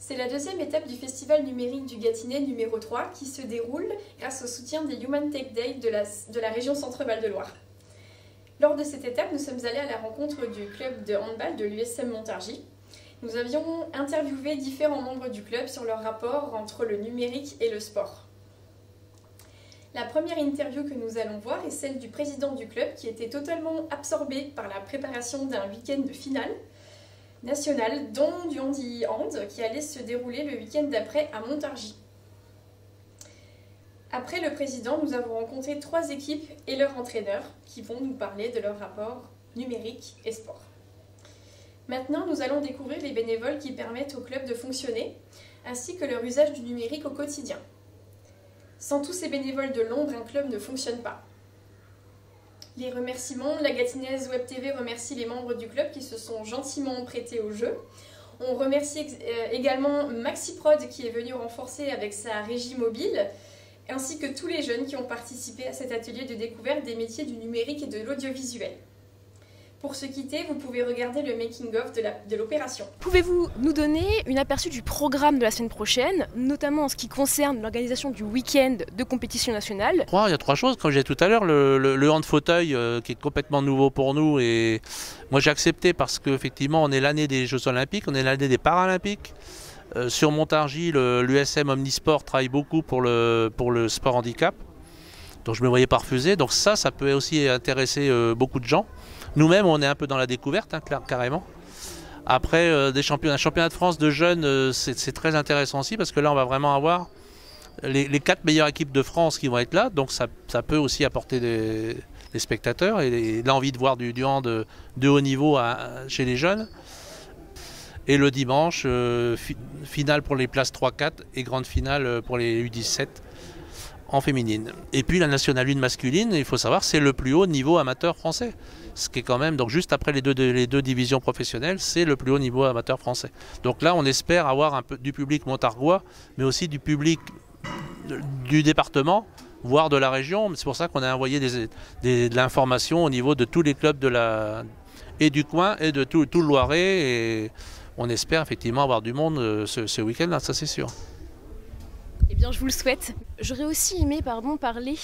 C'est la deuxième étape du Festival numérique du Gâtinais numéro 3 qui se déroule grâce au soutien des Human Tech Day de la région Centre-Val de Loire. Lors de cette étape, nous sommes allés à la rencontre du club de handball de l'USM Montargis. Nous avions interviewé différents membres du club sur leur rapport entre le numérique et le sport. La première interview que nous allons voir est celle du président du club qui était totalement absorbé par la préparation d'un week-end de finale national, dont du handi-hand, qui allait se dérouler le week-end d'après à Montargis. Après le président, nous avons rencontré 3 équipes et leurs entraîneurs qui vont nous parler de leur rapport numérique et sport. Maintenant, nous allons découvrir les bénévoles qui permettent au club de fonctionner, ainsi que leur usage du numérique au quotidien. Sans tous ces bénévoles de l'ombre, un club ne fonctionne pas. Les remerciements, la Gâtinaise Web TV remercie les membres du club qui se sont gentiment prêtés au jeu. On remercie également MaxiProd qui est venu renforcer avec sa régie mobile, ainsi que tous les jeunes qui ont participé à cet atelier de découverte des métiers du numérique et de l'audiovisuel. Pour se quitter, vous pouvez regarder le making-of de l'opération. Pouvez-vous nous donner une aperçu du programme de la semaine prochaine, notamment en ce qui concerne l'organisation du week-end de compétition nationale? Il y a 3 choses, comme j'ai dit tout à l'heure, le hand fauteuil qui est complètement nouveau pour nous, et moi j'ai accepté parce qu'effectivement on est l'année des Jeux Olympiques, on est l'année des Paralympiques. Sur Montargis, l'USM Omnisport travaille beaucoup pour le sport handicap, donc je ne me voyais pas refuser, donc ça peut aussi intéresser beaucoup de gens. Nous-mêmes, on est un peu dans la découverte, hein, carrément. Après, un championnat de France de jeunes, c'est très intéressant aussi, parce que là, on va vraiment avoir les 4 meilleures équipes de France qui vont être là. Donc, ça peut aussi apporter des spectateurs et l'envie de voir du hand de haut niveau chez les jeunes. Et le dimanche, finale pour les places 3-4 et grande finale pour les U17 en féminine. Et puis la Nationale 1 masculine, il faut savoir, c'est le plus haut niveau amateur français. Ce qui est quand même, donc juste après les deux divisions professionnelles, c'est le plus haut niveau amateur français. Donc là, on espère avoir un peu du public montargois, mais aussi du public du département, voire de la région. C'est pour ça qu'on a envoyé de l'information au niveau de tous les clubs et du coin et de tout le Loiret. Et on espère effectivement avoir du monde ce week-end-là, ça c'est sûr. Eh bien, je vous le souhaite. J'aurais aussi aimé parler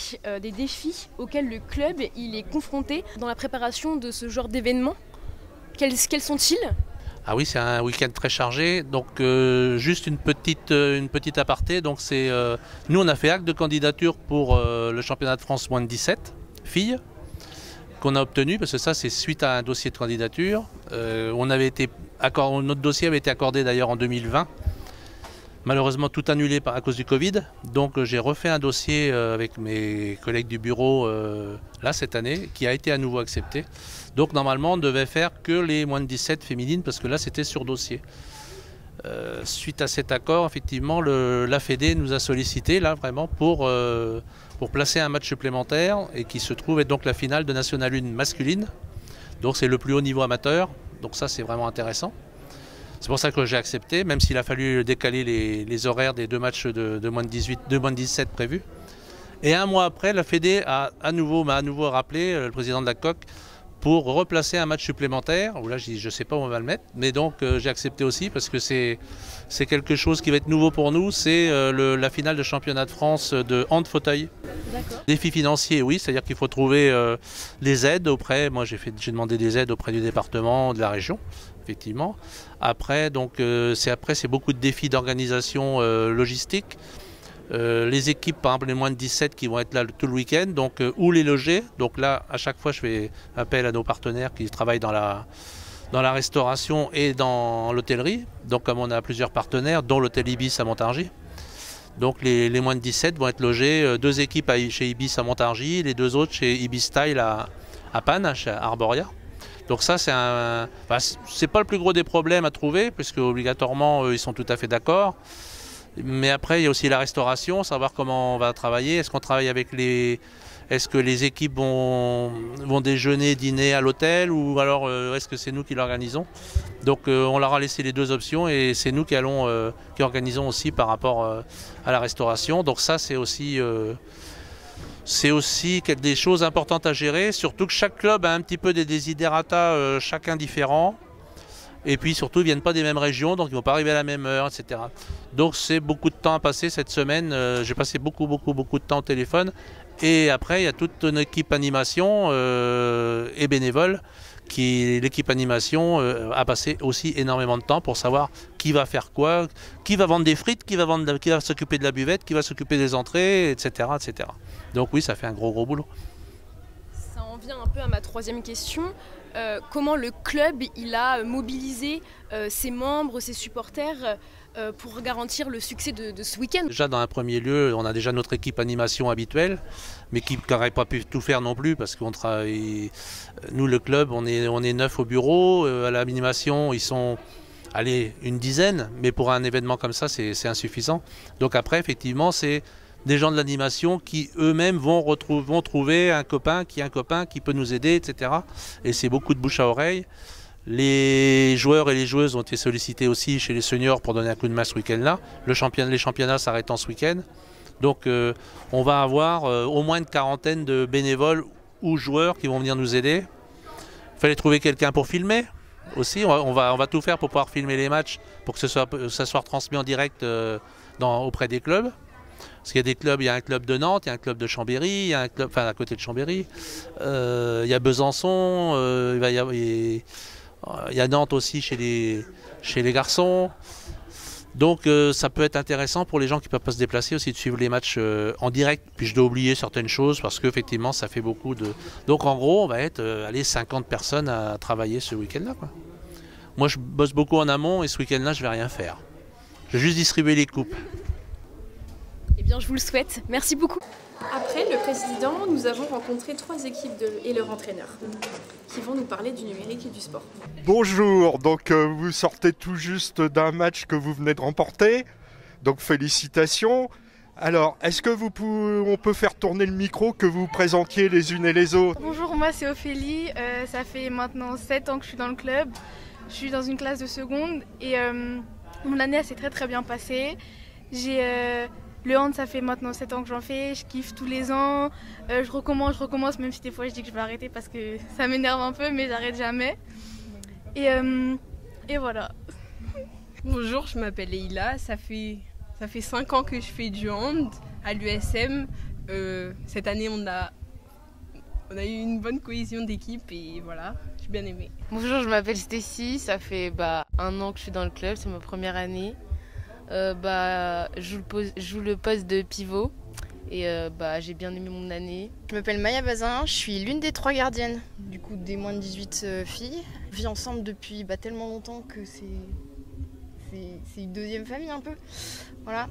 des défis auxquels le club il est confronté dans la préparation de ce genre d'événements. Quels sont-ils? Ah oui, c'est un week-end très chargé. Donc, juste une petite aparté. Donc, nous, on a fait acte de candidature pour le championnat de France moins de 17 filles qu'on a obtenu, parce que ça, c'est suite à un dossier de candidature. Notre dossier avait été accordé d'ailleurs en 2020. Malheureusement, tout annulé à cause du Covid. Donc j'ai refait un dossier avec mes collègues du bureau là cette année, qui a été à nouveau accepté. Donc normalement, on ne devait faire que les moins de 17 féminines, parce que là c'était sur dossier. Suite à cet accord, effectivement, la Fédé nous a sollicité là vraiment pour placer un match supplémentaire, et qui se trouve être donc la finale de National 1 masculine. Donc c'est le plus haut niveau amateur. Donc ça, c'est vraiment intéressant. C'est pour ça que j'ai accepté, même s'il a fallu décaler les horaires des 2 matchs de moins de 17 prévus. Et un mois après, la Fédé m'a à nouveau rappelé, le président de la COC, pour replacer un match supplémentaire. Où là, je ne sais pas où on va le mettre, mais donc j'ai accepté aussi, parce que c'est quelque chose qui va être nouveau pour nous. C'est la finale de championnat de France de hand fauteuil. Défi financier, oui, c'est-à-dire qu'il faut trouver les aides auprès. Moi, j'ai demandé des aides auprès du département, de la région. Effectivement. Après, c'est beaucoup de défis d'organisation logistique. Les équipes, par exemple les moins de 17 qui vont être là tout le week-end, donc où les loger. Donc là, à chaque fois, je fais appel à nos partenaires qui travaillent dans la restauration et dans l'hôtellerie. Donc comme on a plusieurs partenaires, dont l'hôtel Ibis à Montargis. Donc les moins de 17 vont être logés, 2 équipes chez Ibis à Montargis, les 2 autres chez Ibis Style à Panne, à Arboria. Donc ça, c'est pas le plus gros des problèmes à trouver, puisque obligatoirement, ils sont tout à fait d'accord. Mais après, il y a aussi la restauration, savoir comment on va travailler. Est-ce qu'on travaille avec Est-ce que les équipes vont déjeuner, dîner à l'hôtel, ou alors est-ce que c'est nous qui l'organisons? Donc on leur a laissé les 2 options, et c'est nous qui organisons aussi par rapport à la restauration. Donc ça, c'est aussi des choses importantes à gérer, surtout que chaque club a un petit peu des desiderata, chacun différents. Et puis surtout, ils ne viennent pas des mêmes régions, donc ils ne vont pas arriver à la même heure, etc. Donc c'est beaucoup de temps à passer cette semaine. J'ai passé beaucoup de temps au téléphone. Et après, il y a toute une équipe animation et bénévole. L'équipe animation a passé aussi énormément de temps pour savoir qui va faire quoi, qui va vendre des frites, qui va s'occuper de la buvette, qui va s'occuper des entrées, etc., etc. Donc oui, ça fait un gros boulot. Ça en vient un peu à ma troisième question. Comment le club il a mobilisé ses membres, ses supporters pour garantir le succès de ce week-end? Déjà dans un premier lieu, on a déjà notre équipe animation habituelle, mais qui n'aurait pas pu tout faire non plus parce qu'on travaille. Nous le club, on est 9 au bureau, à l'animation ils sont une dizaine, mais pour un événement comme ça c'est insuffisant. Donc après effectivement c'est des gens de l'animation qui eux-mêmes vont trouver un copain qui peut nous aider, etc. Et c'est beaucoup de bouche à oreille. Les joueurs et les joueuses ont été sollicités aussi chez les seniors pour donner un coup de main ce week-end-là. Les championnats s'arrêtant ce week-end. Donc on va avoir au moins une quarantaine de bénévoles ou joueurs qui vont venir nous aider. Il fallait trouver quelqu'un pour filmer aussi. On va tout faire pour pouvoir filmer les matchs, pour que ça soit transmis en direct auprès des clubs. Parce qu'il y a des clubs, il y a un club de Nantes, il y a un club de Chambéry, il y a un club, enfin à côté de Chambéry, il y a Besançon, il y a Nantes aussi chez les garçons. Donc ça peut être intéressant pour les gens qui ne peuvent pas se déplacer aussi de suivre les matchs en direct. Puis je dois oublier certaines choses parce qu'effectivement ça fait beaucoup de... Donc en gros on va être 50 personnes à travailler ce week-end-là, quoi. Moi je bosse beaucoup en amont et ce week-end-là je ne vais rien faire. Je vais juste distribuer les coupes. Eh bien, je vous le souhaite. Merci beaucoup. Après le président, nous avons rencontré 3 équipes et leur entraîneur qui vont nous parler du numérique et du sport. Bonjour, donc vous sortez tout juste d'un match que vous venez de remporter, donc félicitations. Alors, est-ce que on peut faire tourner le micro, que vous présentiez les unes et les autres? Bonjour, moi c'est Ophélie, ça fait maintenant 7 ans que je suis dans le club. Je suis dans une classe de seconde et mon année s'est très bien passée. Le hand, ça fait maintenant 7 ans que j'en fais, je kiffe tous les ans, je recommence, même si des fois je dis que je vais arrêter parce que ça m'énerve un peu, mais j'arrête jamais. Et voilà. Bonjour, je m'appelle Leïla, ça fait 5 ans que je fais du hand à l'USM. Cette année, on a eu une bonne cohésion d'équipe et voilà, j'ai bien aimé. Bonjour, je m'appelle Stécie, ça fait 1 an que je suis dans le club, c'est ma première année. Je joue le poste de pivot et j'ai bien aimé mon année. Je m'appelle Maya Bazin, je suis l'une des 3 gardiennes du coup des moins de 18 filles. On vit ensemble depuis tellement longtemps que c'est une deuxième famille un peu. Voilà.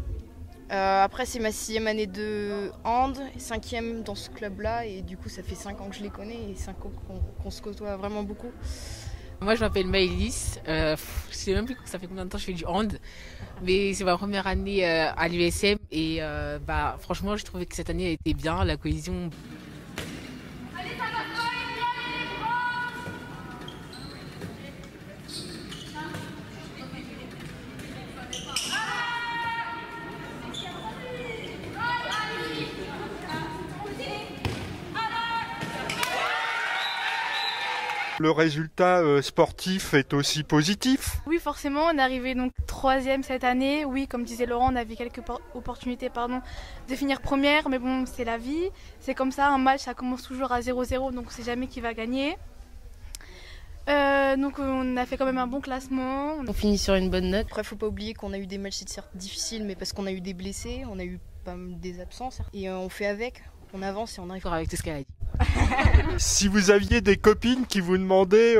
Après c'est ma 6e année de hand, 5e dans ce club là et du coup ça fait 5 ans que je les connais et 5 ans qu'on se côtoie vraiment beaucoup. Moi je m'appelle Maëlys, je sais même plus ça fait combien de temps je fais du hand, mais c'est ma première année à l'USM et franchement je trouvais que cette année a été bien, la cohésion. Le résultat sportif est aussi positif? Oui, forcément, on est arrivé donc 3e cette année. Oui, comme disait Laurent, on avait quelques opportunités de finir première, mais bon, c'est la vie. C'est comme ça, un match, ça commence toujours à 0-0, donc on ne sait jamais qui va gagner. Donc on a fait quand même un bon classement. On finit sur une bonne note. Après, il ne faut pas oublier qu'on a eu des matchs certes difficiles, mais parce qu'on a eu des blessés, on a eu des absences, et on fait avec, on avance et on arrive avec tout ce qu'elle a dit. Si vous aviez des copines qui vous demandaient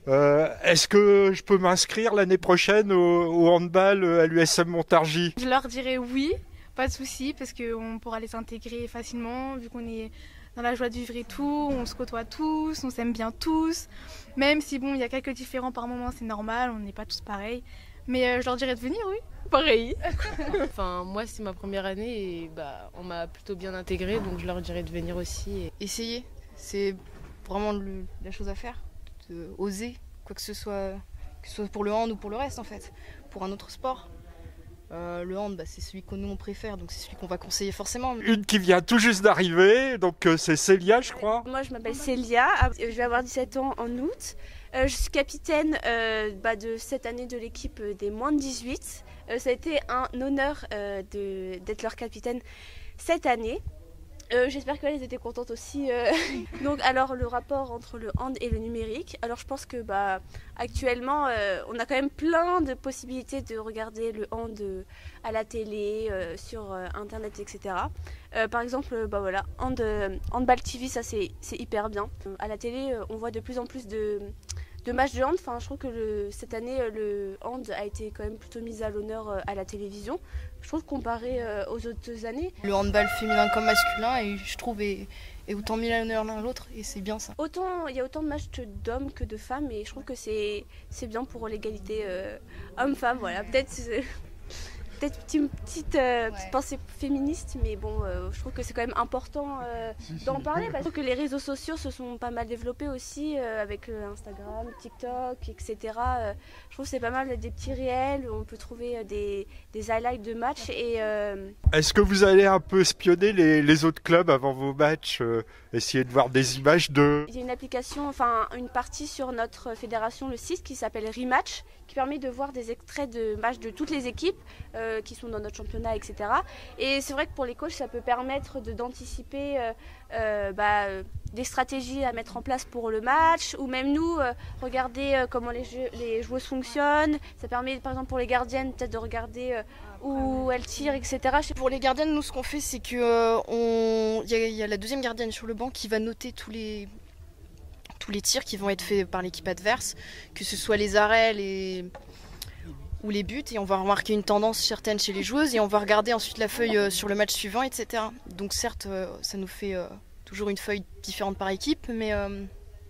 est-ce que je peux m'inscrire l'année prochaine au handball à l'USM Montargis? Je leur dirais oui, pas de souci, parce qu'on pourra les intégrer facilement, vu qu'on est dans la joie de vivre et tout, on se côtoie tous, on s'aime bien tous. Même si bon, il y a quelques différends par moment, c'est normal, on n'est pas tous pareils. Mais je leur dirais de venir, oui. Pareil. Enfin, moi c'est ma première année et on m'a plutôt bien intégrée, donc je leur dirais de venir aussi. Essayer, c'est vraiment la chose à faire, oser, quoi que ce soit pour le hand ou pour le reste en fait, pour un autre sport. Le hand, bah, c'est celui que nous on préfère, donc c'est celui qu'on va conseiller forcément. Une qui vient tout juste d'arriver, donc c'est Célia, je crois. Moi, je m'appelle Célia, je vais avoir 17 ans en août. Je suis capitaine de cette année de l'équipe des moins de 18. Ça a été un honneur d'être leur capitaine cette année. J'espère qu'elles étaient contentes aussi. Donc, alors, le rapport entre le hand et le numérique. Alors, je pense que actuellement, on a quand même plein de possibilités de regarder le hand à la télé, sur Internet, etc. Par exemple, Handball TV, ça c'est hyper bien. À la télé, on voit de plus en plus de matchs de hand. Enfin, je trouve que cette année, le hand a été quand même plutôt mis à l'honneur à la télévision. Je trouve comparé aux autres années. Le handball féminin comme masculin, et je trouve, est autant mis à l'honneur l'un à l'autre, et c'est bien ça. Il y a autant de matchs d'hommes que de femmes, et je trouve que c'est bien pour l'égalité homme-femme. Voilà, peut-être une petite pensée féministe, mais bon, je trouve que c'est quand même important d'en parler, parce que les réseaux sociaux se sont pas mal développés aussi, avec Instagram, TikTok, etc. Je trouve que c'est pas mal des petits réels où on peut trouver des highlights de matchs. Est-ce que vous allez un peu espionner les autres clubs avant vos matchs, essayer de voir des images de... Il y a une application, une partie sur notre fédération, le site, qui s'appelle Rematch, qui permet de voir des extraits de matchs de toutes les équipes qui sont dans notre championnat, etc. Et c'est vrai que pour les coachs, ça peut permettre d'anticiper des stratégies à mettre en place pour le match, ou même nous, regarder comment les joueuses fonctionnent. Ça permet, par exemple, pour les gardiennes, peut-être de regarder où elles tirent, etc. Pour les gardiennes, nous, ce qu'on fait, c'est qu'il y a la deuxième gardienne sur le banc qui va noter tous les tirs qui vont être faits par l'équipe adverse, que ce soit les arrêts, ou les buts, et on va remarquer une tendance certaine chez les joueuses, et on va regarder ensuite la feuille sur le match suivant, etc. Donc certes, ça nous fait toujours une feuille différente par équipe, mais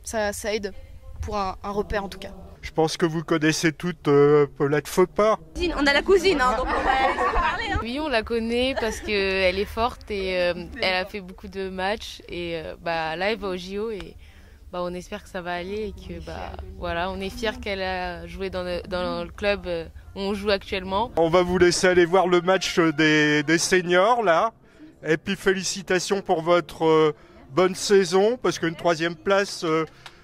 ça aide pour un repère en tout cas. Je pense que vous connaissez toutes Paulette Foppa. On a la cousine, donc on va se parler. Oui, on la connaît parce qu'elle est forte et elle a fait beaucoup de matchs, et là elle va au JO, et on espère que ça va aller, et que on est fiers qu'elle a joué dans le club où on joue actuellement. On va vous laisser aller voir le match des seniors là, et puis félicitations pour votre bonne saison, parce qu'une 3e place,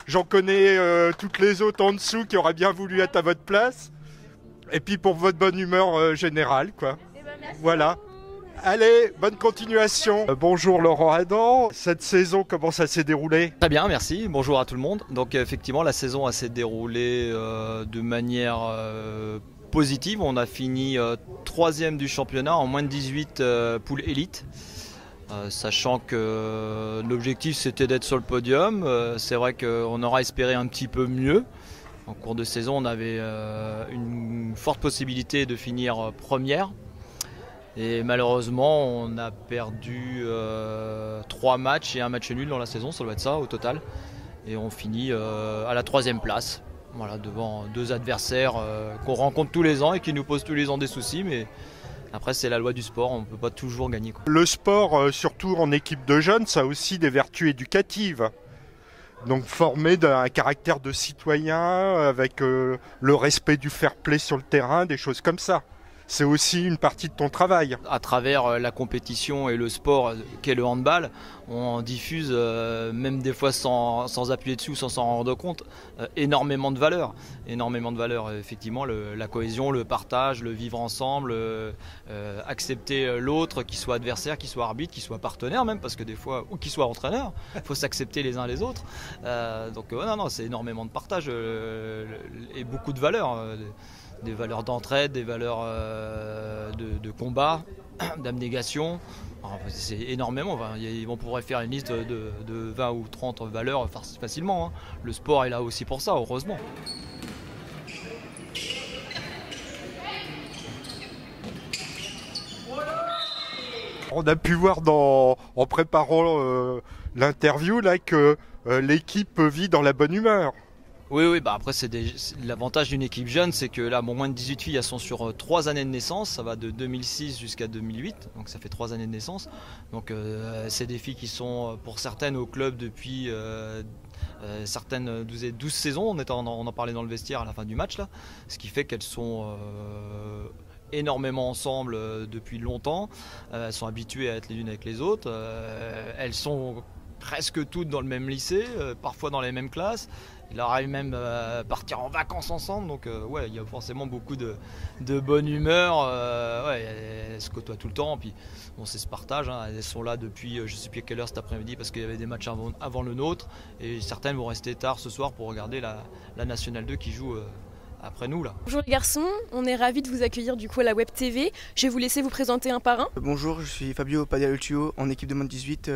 j'en connais toutes les autres en dessous qui auraient bien voulu être à votre place, et puis pour votre bonne humeur générale, quoi. Voilà. Allez, bonne continuation. Bonjour Laurent Adam, cette saison, comment ça s'est déroulé? Très bien, merci. Bonjour à tout le monde. Donc effectivement, la saison s'est déroulée de manière positive. On a fini 3e du championnat en moins de 18 poules élite. Sachant que l'objectif c'était d'être sur le podium. C'est vrai qu'on aura espéré un petit peu mieux. En cours de saison, on avait une forte possibilité de finir première. Et malheureusement, on a perdu 3 matchs et un match nul dans la saison, ça doit être ça au total. Et on finit à la 3e place, voilà, devant 2 adversaires qu'on rencontre tous les ans et qui nous posent tous les ans des soucis. Mais après, c'est la loi du sport, on ne peut pas toujours gagner, quoi. Le sport, surtout en équipe de jeunes, ça a aussi des vertus éducatives. Donc former d'un caractère de citoyen, avec le respect du fair play sur le terrain, des choses comme ça. C'est aussi une partie de ton travail. À travers la compétition et le sport qu'est le handball, on diffuse, même des fois sans appuyer dessus ou sans s'en rendre compte, énormément de valeurs. Énormément de valeurs, effectivement, la cohésion, le partage, le vivre ensemble, accepter l'autre, qu'il soit adversaire, qu'il soit arbitre, qu'il soit partenaire même, parce que des fois, ou qu'il soit entraîneur, il faut s'accepter les uns les autres. Donc non, c'est énormément de partage et beaucoup de valeurs. Des valeurs d'entraide, des valeurs de combat, d'abnégation. C'est énormément. On pourrait faire une liste de 20 ou 30 valeurs facilement. Le sport est là aussi pour ça, heureusement. On a pu voir en préparant l'interview là, que l'équipe vit dans la bonne humeur. Oui, après l'avantage d'une équipe jeune, c'est que là, moins de 18 filles, elles sont sur 3 années de naissance, ça va de 2006 jusqu'à 2008, donc ça fait 3 années de naissance. Donc c'est des filles qui sont pour certaines au club depuis certaines 12 saisons, on en parlait dans le vestiaire à la fin du match là, ce qui fait qu'elles sont énormément ensemble depuis longtemps. Elles sont habituées à être les unes avec les autres. Elles sont presque toutes dans le même lycée, parfois dans les mêmes classes. Il leur arrive même à partir en vacances ensemble, donc ouais, il y a forcément beaucoup de bonne humeur. Ouais, elles se côtoient tout le temps, puis bon, c'est ce partage. Hein. Elles sont là depuis je ne sais plus à quelle heure cet après-midi parce qu'il y avait des matchs avant le nôtre, et certaines vont rester tard ce soir pour regarder la Nationale 2 qui joue après nous là. Bonjour les garçons, on est ravis de vous accueillir du coup à la Web TV. Je vais vous laisser vous présenter un par un. Bonjour, je suis Fabio Padialutio en équipe de moins de 18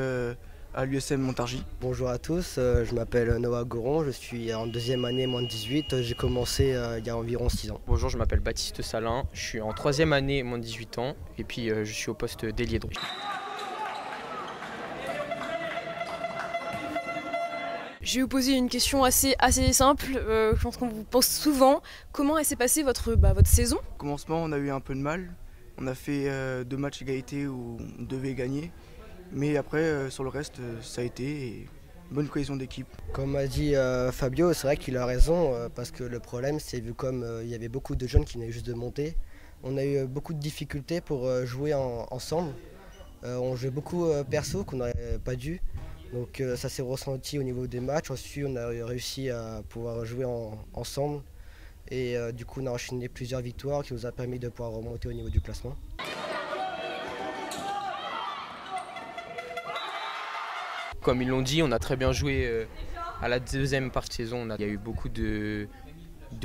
à l'USM Montargis. Bonjour à tous, je m'appelle Noah Goron, je suis en deuxième année moins de 18, j'ai commencé il y a environ 6 ans. Bonjour, je m'appelle Baptiste Salin, je suis en troisième année moins de 18 ans et puis je suis au poste d'ailier droit. Je vais vous poser une question assez simple, je pense qu'on vous pose souvent. Comment s'est passée votre saison? Au commencement, on a eu un peu de mal. On a fait 2 matchs égalité où on devait gagner. Mais après, sur le reste, ça a été une bonne cohésion d'équipe. Comme a dit Fabio, c'est vrai qu'il a raison, parce que le problème, c'est vu comme il y avait beaucoup de jeunes qui venaient juste de monter, on a eu beaucoup de difficultés pour jouer ensemble. On jouait beaucoup perso qu'on n'aurait pas dû. Donc ça s'est ressenti au niveau des matchs. Ensuite, on a réussi à pouvoir jouer ensemble. Et du coup, on a enchaîné plusieurs victoires qui nous a permis de pouvoir remonter au niveau du classement. Comme ils l'ont dit, on a très bien joué à la deuxième partie de saison. Il y a eu beaucoup de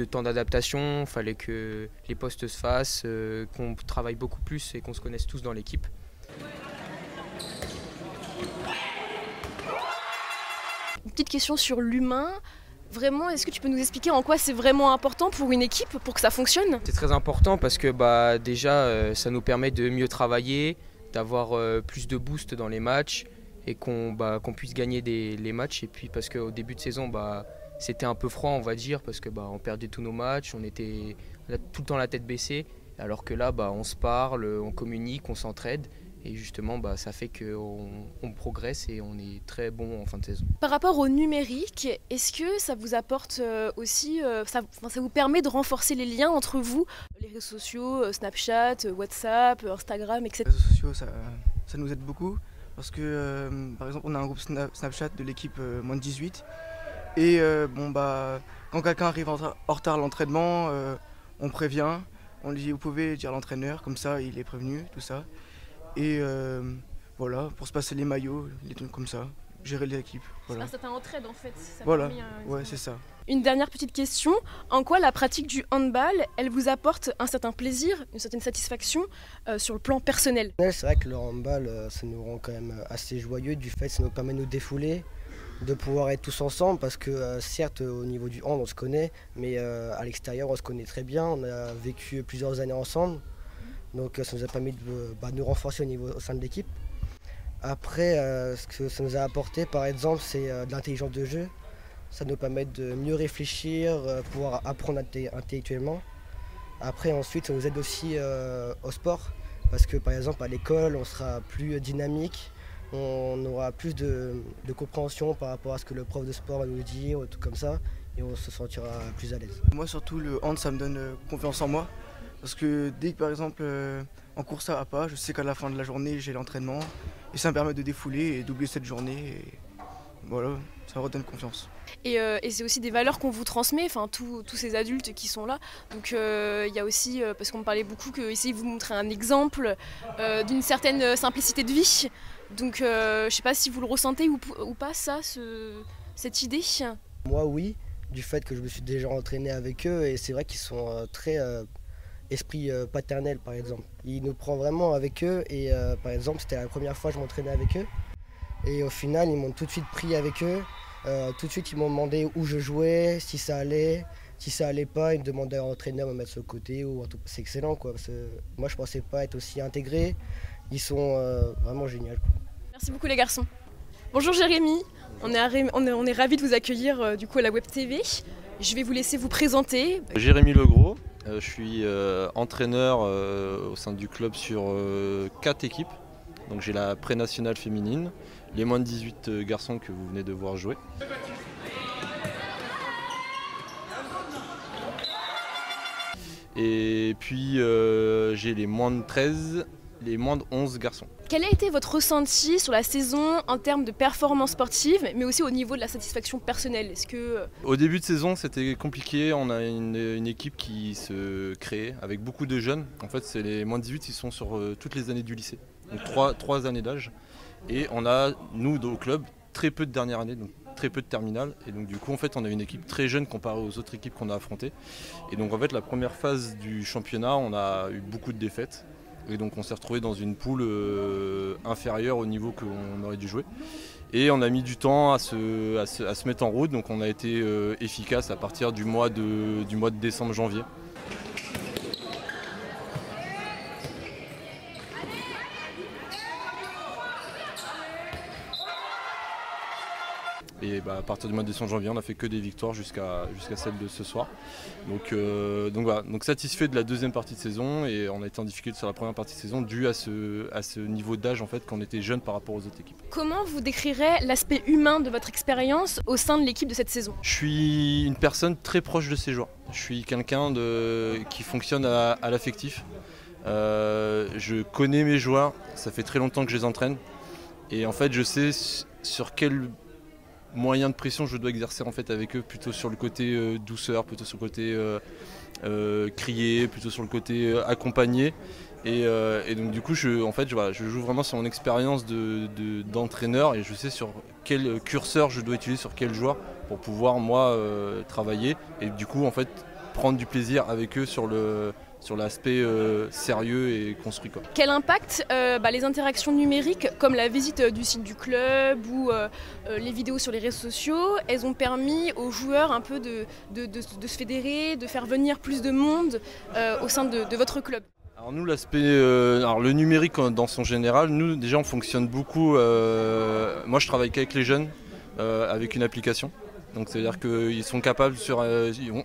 temps d'adaptation. Il fallait que les postes se fassent, qu'on travaille beaucoup plus et qu'on se connaisse tous dans l'équipe. Une petite question sur l'humain. Vraiment, est-ce que tu peux nous expliquer en quoi c'est vraiment important pour une équipe, pour que ça fonctionne? C'est très important parce que déjà, ça nous permet de mieux travailler, d'avoir plus de boost dans les matchs et qu'on puisse gagner les matchs. Et puis parce qu'au début de saison, c'était un peu froid, on va dire, parce que on perdait tous nos matchs, on était tout le temps la tête baissée, alors que là, on se parle, on communique, on s'entraide. Et justement, ça fait qu'on progresse et on est très bon en fin de saison. Par rapport au numérique, est-ce que ça vous apporte aussi, ça vous permet de renforcer les liens entre vous, les réseaux sociaux, Snapchat, WhatsApp, Instagram, etc. Les réseaux sociaux, ça nous aide beaucoup parce que, par exemple, on a un groupe Snapchat de l'équipe moins de 18. Et quand quelqu'un arrive en retard à l'entraînement, on prévient, on lui dit vous pouvez dire à l'entraîneur, comme ça il est prévenu, tout ça. Et voilà, pour se passer les maillots, les trucs comme ça, gérer l'équipe. Voilà. Ça t'entraide en fait. Ça voilà, ouais, c'est ça. Une dernière petite question, en quoi la pratique du handball, elle vous apporte un certain plaisir, une certaine satisfaction sur le plan personnel? C'est vrai que le handball, ça nous rend quand même assez joyeux du fait que ça nous permet de nous défouler, de pouvoir être tous ensemble parce que certes au niveau du hand on se connaît, mais à l'extérieur on se connaît très bien, on a vécu plusieurs années ensemble. Donc ça nous a permis de nous renforcer au sein de l'équipe. Après, ce que ça nous a apporté par exemple, c'est de l'intelligence de jeu. Ça nous permet de mieux réfléchir, pouvoir apprendre intellectuellement. Après ensuite, ça nous aide aussi au sport. Parce que par exemple à l'école, on sera plus dynamique, on aura plus de compréhension par rapport à ce que le prof de sport va nous dire, tout comme ça. Et on se sentira plus à l'aise. Moi surtout, le hand, ça me donne confiance en moi. Parce que dès que par exemple en cours ça va pas, je sais qu'à la fin de la journée j'ai l'entraînement et ça me permet de défouler et d'oublier cette journée et voilà, ça me redonne confiance. Et c'est aussi des valeurs qu'on vous transmet, enfin tous ces adultes qui sont là. Donc il y a aussi, parce qu'on me parlait beaucoup, qu'essayer de vous montrer un exemple d'une certaine simplicité de vie. Donc je sais pas si vous le ressentez ou pas cette idée. Moi oui, du fait que je me suis déjà entraîné avec eux et c'est vrai qu'ils sont très... esprit paternel par exemple. Il nous prend vraiment avec eux et par exemple c'était la première fois que je m'entraînais avec eux et au final ils m'ont tout de suite pris avec eux, tout de suite ils m'ont demandé où je jouais, si ça allait pas, ils me demandaient à l'entraîneur de me mettre sur le côté ou c'est excellent quoi, parce que moi je pensais pas être aussi intégré, ils sont vraiment géniaux quoi. Merci beaucoup les garçons. Bonjour Jérémy, on est ravis de vous accueillir du coup à la Web TV. Je vais vous laisser vous présenter. Jérémy Legros. Je suis entraîneur au sein du club sur 4 équipes. Donc j'ai la pré-nationale féminine, les moins de 18 garçons que vous venez de voir jouer. Et puis j'ai les moins de 13, les moins de 11 garçons. Quel a été votre ressenti sur la saison en termes de performance sportive, mais aussi au niveau de la satisfaction personnelle? Au début de saison, c'était compliqué. On a une équipe qui se crée avec beaucoup de jeunes. En fait, c'est les moins de 18 qui sont sur toutes les années du lycée. Donc 3 années d'âge. Et on a, nous, au club, très peu de dernière année, donc très peu de terminale. Et donc du coup, en fait, on a une équipe très jeune comparée aux autres équipes qu'on a affrontées. Et donc en fait, la première phase du championnat, on a eu beaucoup de défaites. Et donc on s'est retrouvé dans une poule inférieure au niveau qu'on aurait dû jouer. Et on a mis du temps à se mettre en route, donc on a été efficace à partir du mois de décembre-janvier. Et à partir du mois de décembre-janvier, on n'a fait que des victoires jusqu'à celle de ce soir. Donc voilà, donc satisfait de la deuxième partie de saison, et on a été en difficulté sur la première partie de saison dû à ce niveau d'âge en fait, quand on était jeune par rapport aux autres équipes. Comment vous décrirez l'aspect humain de votre expérience au sein de l'équipe de cette saison? Je suis une personne très proche de ses joueurs. Je suis quelqu'un qui fonctionne à l'affectif. Je connais mes joueurs, ça fait très longtemps que je les entraîne. Et en fait, je sais sur quel moyen de pression je dois exercer en fait avec eux, plutôt sur le côté douceur, plutôt sur le côté crier, plutôt sur le côté accompagner. Et donc du coup, je joue vraiment sur mon expérience d'entraîneur, et je sais sur quel curseur je dois utiliser sur quel joueur pour pouvoir moi travailler, et du coup en fait prendre du plaisir avec eux sur l'aspect sérieux et construit, quoi. Quel impact les interactions numériques comme la visite du site du club ou les vidéos sur les réseaux sociaux, elles ont permis aux joueurs un peu de se fédérer, de faire venir plus de monde au sein de votre club? Alors nous, le numérique dans son général, nous déjà on fonctionne beaucoup, moi je travaille qu'avec les jeunes avec une application. Donc c'est-à-dire qu'ils sont capables,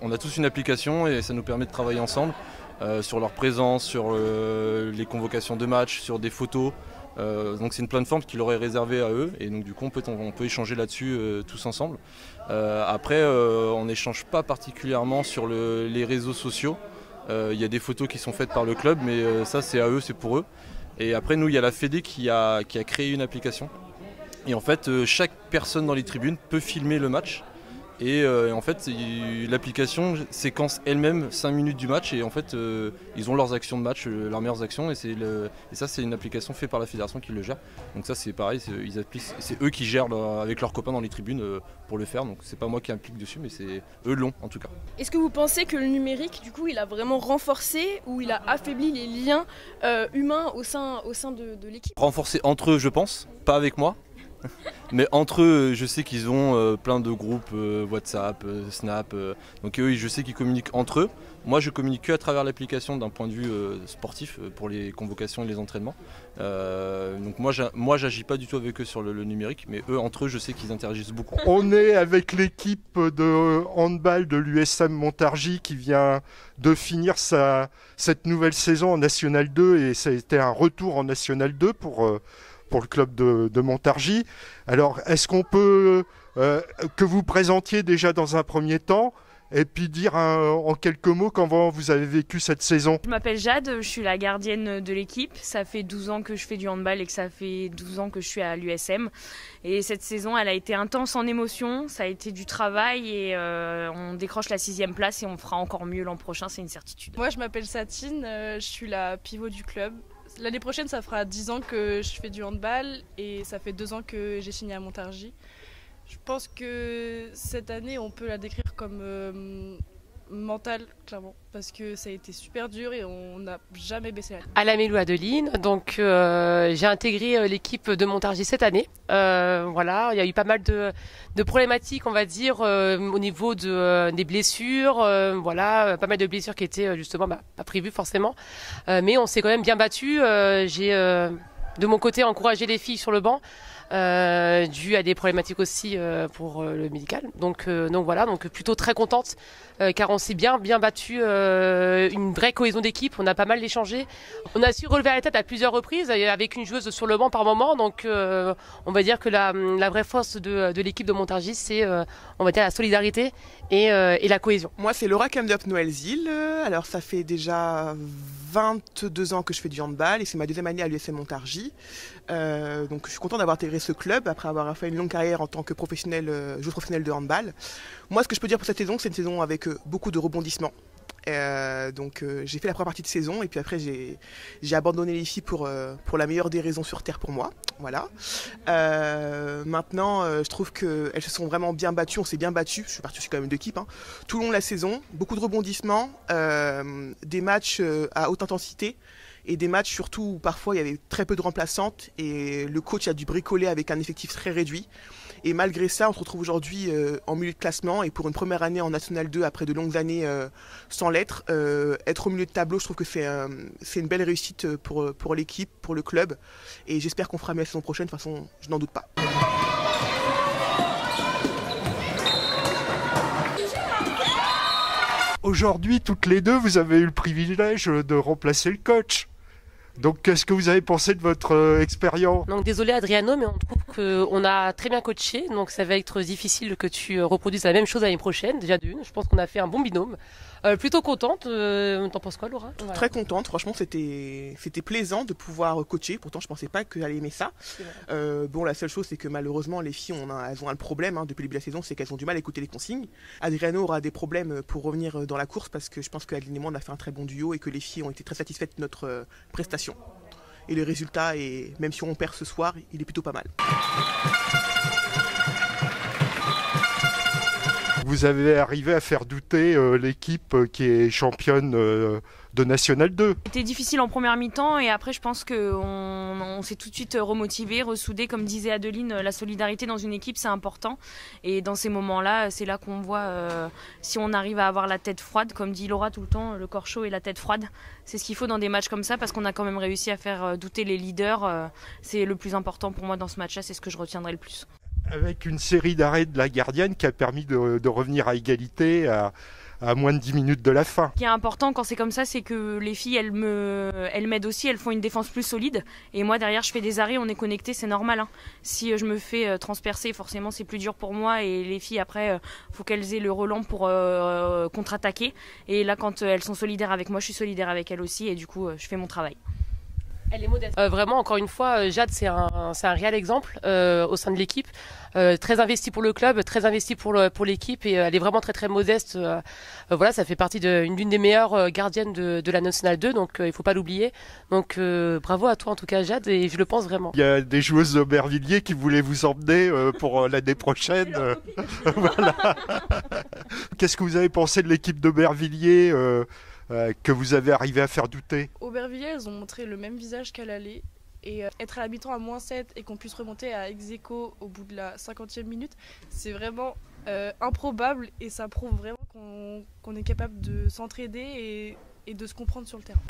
on a tous une application et ça nous permet de travailler ensemble sur leur présence, sur les convocations de matchs, sur des photos. Donc c'est une plateforme qui leur est réservée à eux, et donc du coup on peut échanger là-dessus tous ensemble. Après on n'échange pas particulièrement sur les réseaux sociaux. Il y a des photos qui sont faites par le club, mais ça c'est à eux, c'est pour eux. Et après nous, il y a la Fédé qui a créé une application. Et en fait chaque personne dans les tribunes peut filmer le match. Et en fait, l'application séquence elle-même 5 minutes du match, et en fait, ils ont leurs actions de match, leurs meilleures actions, et ça, c'est une application faite par la fédération qui le gère. Donc ça, c'est pareil, c'est eux qui gèrent avec leurs copains dans les tribunes pour le faire. Donc c'est pas moi qui implique dessus, mais c'est eux l'ont en tout cas. Est-ce que vous pensez que le numérique, du coup, il a vraiment renforcé ou il a affaibli les liens humains au sein de l'équipe? Renforcé entre eux, je pense, pas avec moi. Mais entre eux, je sais qu'ils ont plein de groupes WhatsApp, Snap, donc eux, je sais qu'ils communiquent entre eux. Moi, je communique que à travers l'application d'un point de vue sportif pour les convocations et les entraînements. Donc moi, j'agis pas du tout avec eux sur le numérique, mais eux, entre eux, je sais qu'ils interagissent beaucoup. On est avec l'équipe de handball de l'USM Montargis qui vient de finir cette nouvelle saison en National 2, et ça a été un retour en National 2 pour le club de Montargis. Alors, est-ce qu'on peut que vous présentiez déjà dans un premier temps, et puis dire en quelques mots comment vous avez vécu cette saison? Je m'appelle Jade, je suis la gardienne de l'équipe. Ça fait 12 ans que je fais du handball et que ça fait 12 ans que je suis à l'USM. Et cette saison, elle a été intense en émotion, ça a été du travail, et on décroche la 6e place et on fera encore mieux l'an prochain, c'est une certitude. Moi, je m'appelle Satine, je suis la pivot du club. L'année prochaine, ça fera 10 ans que je fais du handball, et ça fait 2 ans que j'ai signé à Montargis. Je pense que cette année, on peut la décrire comme mentale, clairement, parce que ça a été super dur et on n'a jamais baissé la tête. Alamélou Adeline, donc j'ai intégré l'équipe de Montargis cette année. Voilà, il y a eu pas mal de problématiques, on va dire, au niveau des blessures. Voilà, pas mal de blessures qui étaient justement pas prévues forcément, mais on s'est quand même bien battu. J'ai de mon côté encouragé les filles sur le banc dû à des problématiques aussi pour le médical. Donc voilà, donc plutôt très contente car on s'est bien battu, une vraie cohésion d'équipe, on a pas mal échangé. On a su relever la tête à plusieurs reprises avec une joueuse sur le banc par moment, donc on va dire que la vraie force de l'équipe de Montargis, c'est on va dire la solidarité et la cohésion. Moi c'est Laura Kamdup Noël-Zil, alors ça fait déjà 22 ans que je fais du handball et c'est ma deuxième année à l'USM Montargis. Donc je suis contente d'avoir intégré ce club après avoir fait une longue carrière en tant que joueuse professionnelle de handball. Moi ce que je peux dire pour cette saison, c'est une saison avec beaucoup de rebondissements. Donc j'ai fait la première partie de saison et puis après j'ai abandonné les filles pour la meilleure des raisons sur Terre pour moi. Voilà. Maintenant je trouve qu'elles se sont vraiment bien battues, on s'est bien battues, je suis partie aussi quand même d'équipe, tout le long de la saison, beaucoup de rebondissements, des matchs à haute intensité. Et des matchs surtout où parfois il y avait très peu de remplaçantes et le coach a dû bricoler avec un effectif très réduit. Et malgré ça, on se retrouve aujourd'hui en milieu de classement et pour une première année en National 2 après de longues années sans l'être, être au milieu de tableau, je trouve que c'est une belle réussite pour l'équipe, pour le club. Et j'espère qu'on fera mieux la saison prochaine, de toute façon, je n'en doute pas. Aujourd'hui, toutes les deux, vous avez eu le privilège de remplacer le coach. Donc, qu'est-ce que vous avez pensé de votre expérience? Donc, désolé Adriano, mais on trouve qu'on a très bien coaché, donc ça va être difficile que tu reproduises la même chose l'année prochaine, déjà d'une. Je pense qu'on a fait un bon binôme. Plutôt contente. T'en penses quoi, Laura? Voilà. Très contente. Franchement, c'était plaisant de pouvoir coacher. Pourtant, je pensais pas que j'allais aimer ça. Bon, la seule chose, c'est que malheureusement, les filles, elles ont un problème depuis le début de la saison, c'est qu'elles ont du mal à écouter les consignes. Adriano aura des problèmes pour revenir dans la course parce que je pense qu'Adeline et moi, on a fait un très bon duo et que les filles ont été très satisfaites de notre prestation. Et le résultat, même si on perd ce soir, il est plutôt pas mal. Vous avez arrivé à faire douter l'équipe qui est championne de National 2. C'était difficile en première mi-temps et après je pense qu'on s'est tout de suite remotivé, ressoudé. Comme disait Adeline, la solidarité dans une équipe c'est important et dans ces moments-là, c'est là qu'on voit si on arrive à avoir la tête froide, comme dit Laura tout le temps, le corps chaud et la tête froide. C'est ce qu'il faut dans des matchs comme ça parce qu'on a quand même réussi à faire douter les leaders. C'est le plus important pour moi dans ce match-là, c'est ce que je retiendrai le plus. Avec une série d'arrêts de la gardienne qui a permis de revenir à égalité à moins de 10 minutes de la fin. Ce qui est important quand c'est comme ça, c'est que les filles, elles m'aident aussi, elles font une défense plus solide. Et moi, derrière, je fais des arrêts, on est connecté, c'est normal. Si je me fais transpercer, forcément, c'est plus dur pour moi. Et les filles, après, faut qu'elles aient le relent pour contre-attaquer. Et là, quand elles sont solidaires avec moi, je suis solidaire avec elles aussi. Et du coup, je fais mon travail. Elle est modeste. Vraiment, encore une fois, Jade, c'est un réel exemple au sein de l'équipe. Très investie pour le club, très investie pour l'équipe et elle est vraiment très très modeste. Voilà, ça fait partie d'une des meilleures gardiennes de la National 2, donc il faut pas l'oublier. Donc bravo à toi en tout cas Jade, et je le pense vraiment. Il y a des joueuses d'Aubervilliers qui voulaient vous emmener pour l'année prochaine. Voilà. Qu'est-ce que vous avez pensé de l'équipe d'Aubervilliers que vous avez arrivé à faire douter? Aubervilliers, elles ont montré le même visage qu'à l'aller. Et être à la mi-temps à -7 et qu'on puisse remonter à ex-aequo au bout de la 50e minute, c'est vraiment improbable et ça prouve vraiment qu'on est capable de s'entraider et de se comprendre sur le terrain.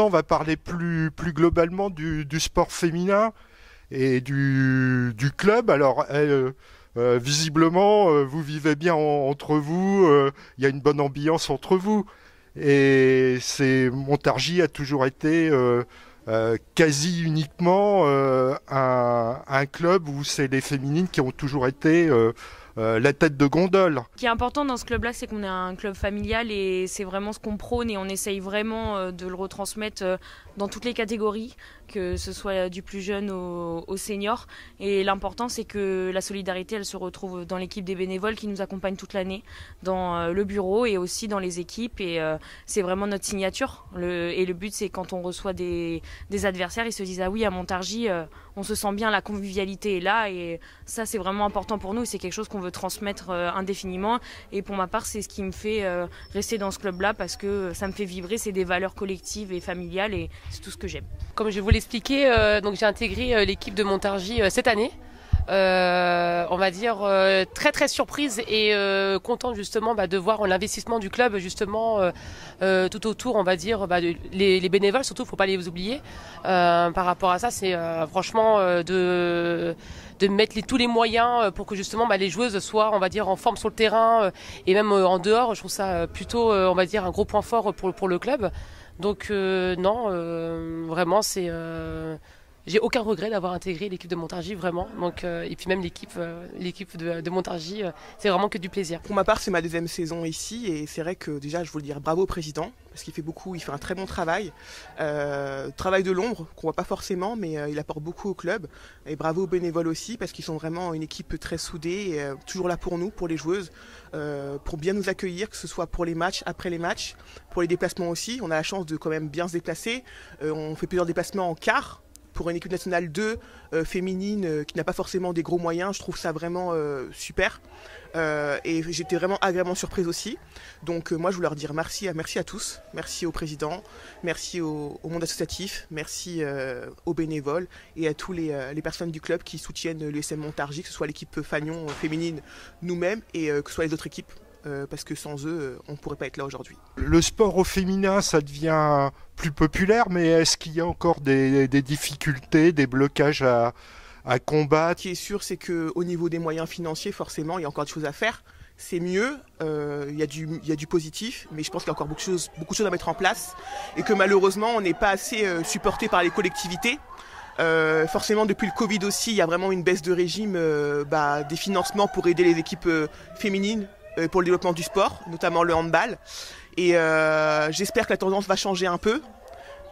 On va parler plus globalement du sport féminin et du club. Alors, visiblement, vous vivez bien entre vous, il y a une bonne ambiance entre vous. Et Montargis a toujours été quasi uniquement un club où c'est les féminines qui ont toujours été la tête de gondole. Ce qui est important dans ce club-là, c'est qu'on est un club familial et c'est vraiment ce qu'on prône et on essaye vraiment de le retransmettre dans toutes les catégories, que ce soit du plus jeune au senior. Et l'important, c'est que la solidarité, elle se retrouve dans l'équipe des bénévoles qui nous accompagnent toute l'année, dans le bureau et aussi dans les équipes. Et c'est vraiment notre signature. Et le but, c'est quand on reçoit des adversaires, ils se disent « Ah oui, à Montargis, on se sent bien, la convivialité est là. » Et ça, c'est vraiment important pour nous. C'est quelque chose qu'on veut veut transmettre indéfiniment. Et pour ma part, c'est ce qui me fait rester dans ce club-là parce que ça me fait vibrer, c'est des valeurs collectives et familiales et c'est tout ce que j'aime. Comme je vous l'expliquais, donc j'ai intégré l'équipe de Montargis cette année. On va dire très très surprise et contente justement de voir l'investissement du club justement tout autour, on va dire les bénévoles surtout, faut pas les oublier. Par rapport à ça, c'est franchement de mettre tous les moyens pour que justement les joueuses soient, on va dire, en forme sur le terrain et même en dehors. Je trouve ça plutôt, on va dire, un gros point fort pour le club. Donc non, vraiment c'est j'ai aucun regret d'avoir intégré l'équipe de Montargis, vraiment. Donc, et puis même l'équipe de Montargis, c'est vraiment que du plaisir. Pour ma part, c'est ma deuxième saison ici et c'est vrai que déjà, je veux le dire bravo au président parce qu'il fait beaucoup, il fait un très bon travail. Travail de l'ombre qu'on voit pas forcément, mais il apporte beaucoup au club. Et bravo aux bénévoles aussi parce qu'ils sont vraiment une équipe très soudée, et, toujours là pour nous, pour les joueuses, pour bien nous accueillir, que ce soit pour les matchs, après les matchs, pour les déplacements aussi. On a la chance de quand même bien se déplacer. On fait plusieurs déplacements en quart. Pour une équipe nationale 2 féminine qui n'a pas forcément des gros moyens, je trouve ça vraiment super. Et j'étais vraiment agréablement surprise aussi. Donc moi je voulais leur dire merci à tous, merci au président, merci au monde associatif, merci aux bénévoles et à tous les personnes du club qui soutiennent l'USM Montargis, que ce soit l'équipe Fagnon féminine, nous-mêmes et que ce soit les autres équipes. Parce que sans eux, on ne pourrait pas être là aujourd'hui. Le sport au féminin, ça devient plus populaire, mais est-ce qu'il y a encore des difficultés, des blocages à combattre? Ce qui est sûr, c'est qu'au niveau des moyens financiers, forcément, il y a encore des choses à faire. C'est mieux, il y a du positif, mais je pense qu'il y a encore beaucoup de choses à mettre en place et que malheureusement, on n'est pas assez supporté par les collectivités. Forcément, depuis le Covid aussi, il y a vraiment une baisse de régime des financements pour aider les équipes féminines pour le développement du sport, notamment le handball. Et j'espère que la tendance va changer un peu,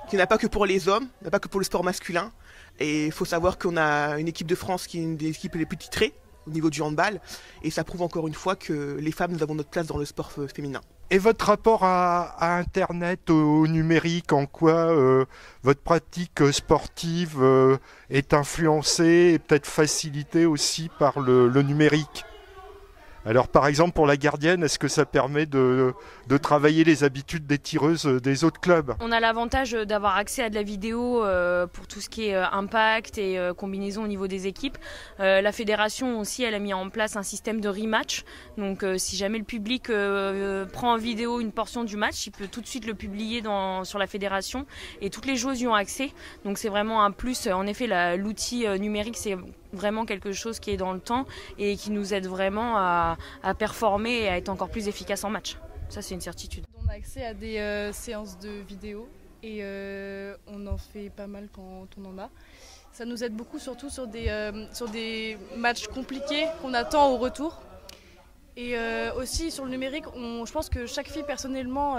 qu'il n'y en a pas que pour les hommes, il n'y en a pas que pour le sport masculin. Et il faut savoir qu'on a une équipe de France qui est une des équipes les plus titrées au niveau du handball. Et ça prouve encore une fois que les femmes, nous avons notre place dans le sport féminin. Et votre rapport à Internet, au numérique, en quoi votre pratique sportive est influencée et peut-être facilitée aussi par le numérique ? Alors par exemple pour la gardienne, est-ce que ça permet de travailler les habitudes des tireuses des autres clubs? On a l'avantage d'avoir accès à de la vidéo pour tout ce qui est impact et combinaison au niveau des équipes. La fédération aussi, elle a mis en place un système de rematch. Donc si jamais le public prend en vidéo une portion du match, il peut tout de suite le publier sur la fédération et toutes les joueuses y ont accès. Donc c'est vraiment un plus. En effet, l'outil numérique, c'est vraiment quelque chose qui est dans le temps et qui nous aide vraiment à performer et à être encore plus efficace en match. Ça, c'est une certitude. On a accès à des séances de vidéo et on en fait pas mal quand on en a. Ça nous aide beaucoup, surtout sur des matchs compliqués qu'on attend au retour. Et aussi sur le numérique, je pense que chaque fille personnellement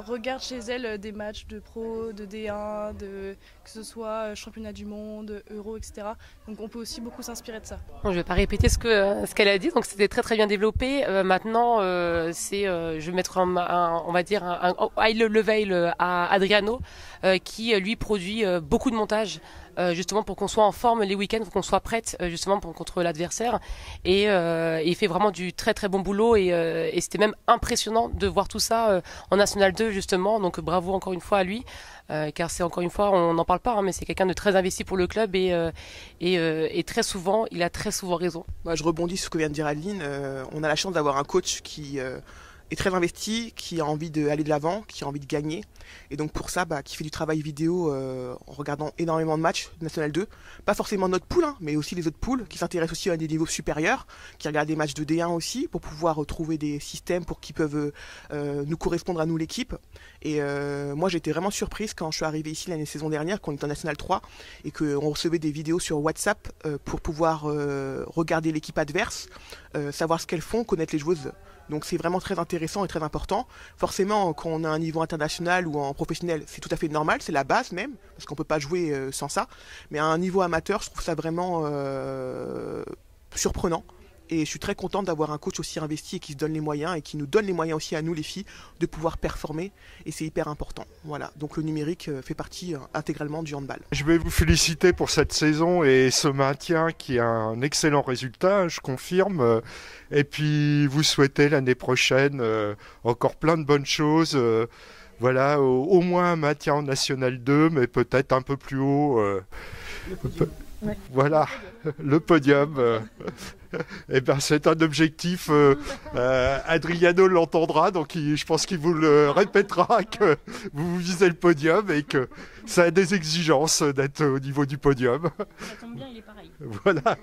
regarde chez elle des matchs de pro, de D1, que ce soit championnat du monde, Euro, etc. Donc on peut aussi beaucoup s'inspirer de ça. Bon, je ne vais pas répéter ce qu'elle a dit, donc c'était très très bien développé. Maintenant, je vais mettre on va dire un high level à Adriano qui lui produit beaucoup de montages. Justement pour qu'on soit en forme les week-ends, pour qu'on soit prête justement contre l'adversaire et il fait vraiment du très très bon boulot et c'était même impressionnant de voir tout ça en National 2 justement, donc bravo encore une fois à lui car c'est encore une fois, on n'en parle pas hein, mais c'est quelqu'un de très investi pour le club et très souvent, il a très souvent raison. Moi je rebondis sur ce que vient de dire Adeline, on a la chance d'avoir un coach qui est très investi, qui a envie d'aller de l'avant, qui a envie de gagner. Et donc pour ça, qui fait du travail vidéo en regardant énormément de matchs de National 2. Pas forcément notre poule, hein, mais aussi les autres poules, qui s'intéressent aussi à des niveaux supérieurs, qui regardent des matchs de D1 aussi, pour pouvoir trouver des systèmes pour qui peuvent nous correspondre à nous l'équipe. Et moi j'étais vraiment surprise quand je suis arrivée ici l'année saison dernière, quand on était en National 3, et qu'on recevait des vidéos sur WhatsApp pour pouvoir regarder l'équipe adverse, savoir ce qu'elles font, connaître les joueuses. Donc c'est vraiment très intéressant et très important. Forcément, quand on a un niveau international ou en professionnel, c'est tout à fait normal, c'est la base même, parce qu'on ne peut pas jouer sans ça. Mais à un niveau amateur, je trouve ça vraiment surprenant Et je suis très contente d'avoir un coach aussi investi et qui se donne les moyens et qui nous donne les moyens aussi à nous les filles de pouvoir performer. Et c'est hyper important. Voilà, donc le numérique fait partie intégralement du handball. Je vais vous féliciter pour cette saison et ce maintien qui est un excellent résultat, je confirme. Et puis vous souhaitez l'année prochaine encore plein de bonnes choses. Voilà, au moins un maintien en National 2, mais peut-être un peu plus haut. Ouais. Voilà, le podium. Eh ben, c'est un objectif. Adriano l'entendra, donc je pense qu'il vous le répétera que vous visez le podium et que ça a des exigences d'être au niveau du podium. Ça tombe bien, il est pareil. Voilà.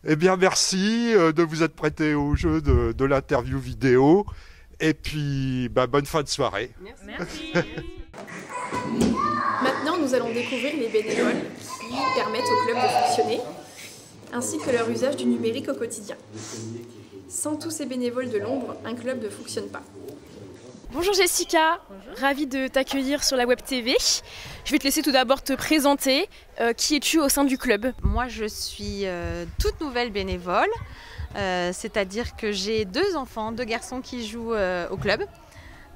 Eh bien, merci de vous être prêté au jeu de l'interview vidéo. Et puis, bonne fin de soirée. Merci. Maintenant, nous allons découvrir les bénévoles qui permettent au club de fonctionner, ainsi que leur usage du numérique au quotidien. Sans tous ces bénévoles de l'ombre, un club ne fonctionne pas. Bonjour Jessica, ravie de t'accueillir sur la Web TV. Je vais te laisser tout d'abord te présenter. Qui es-tu au sein du club? Moi je suis toute nouvelle bénévole, c'est-à-dire que j'ai 2 enfants, 2 garçons qui jouent au club,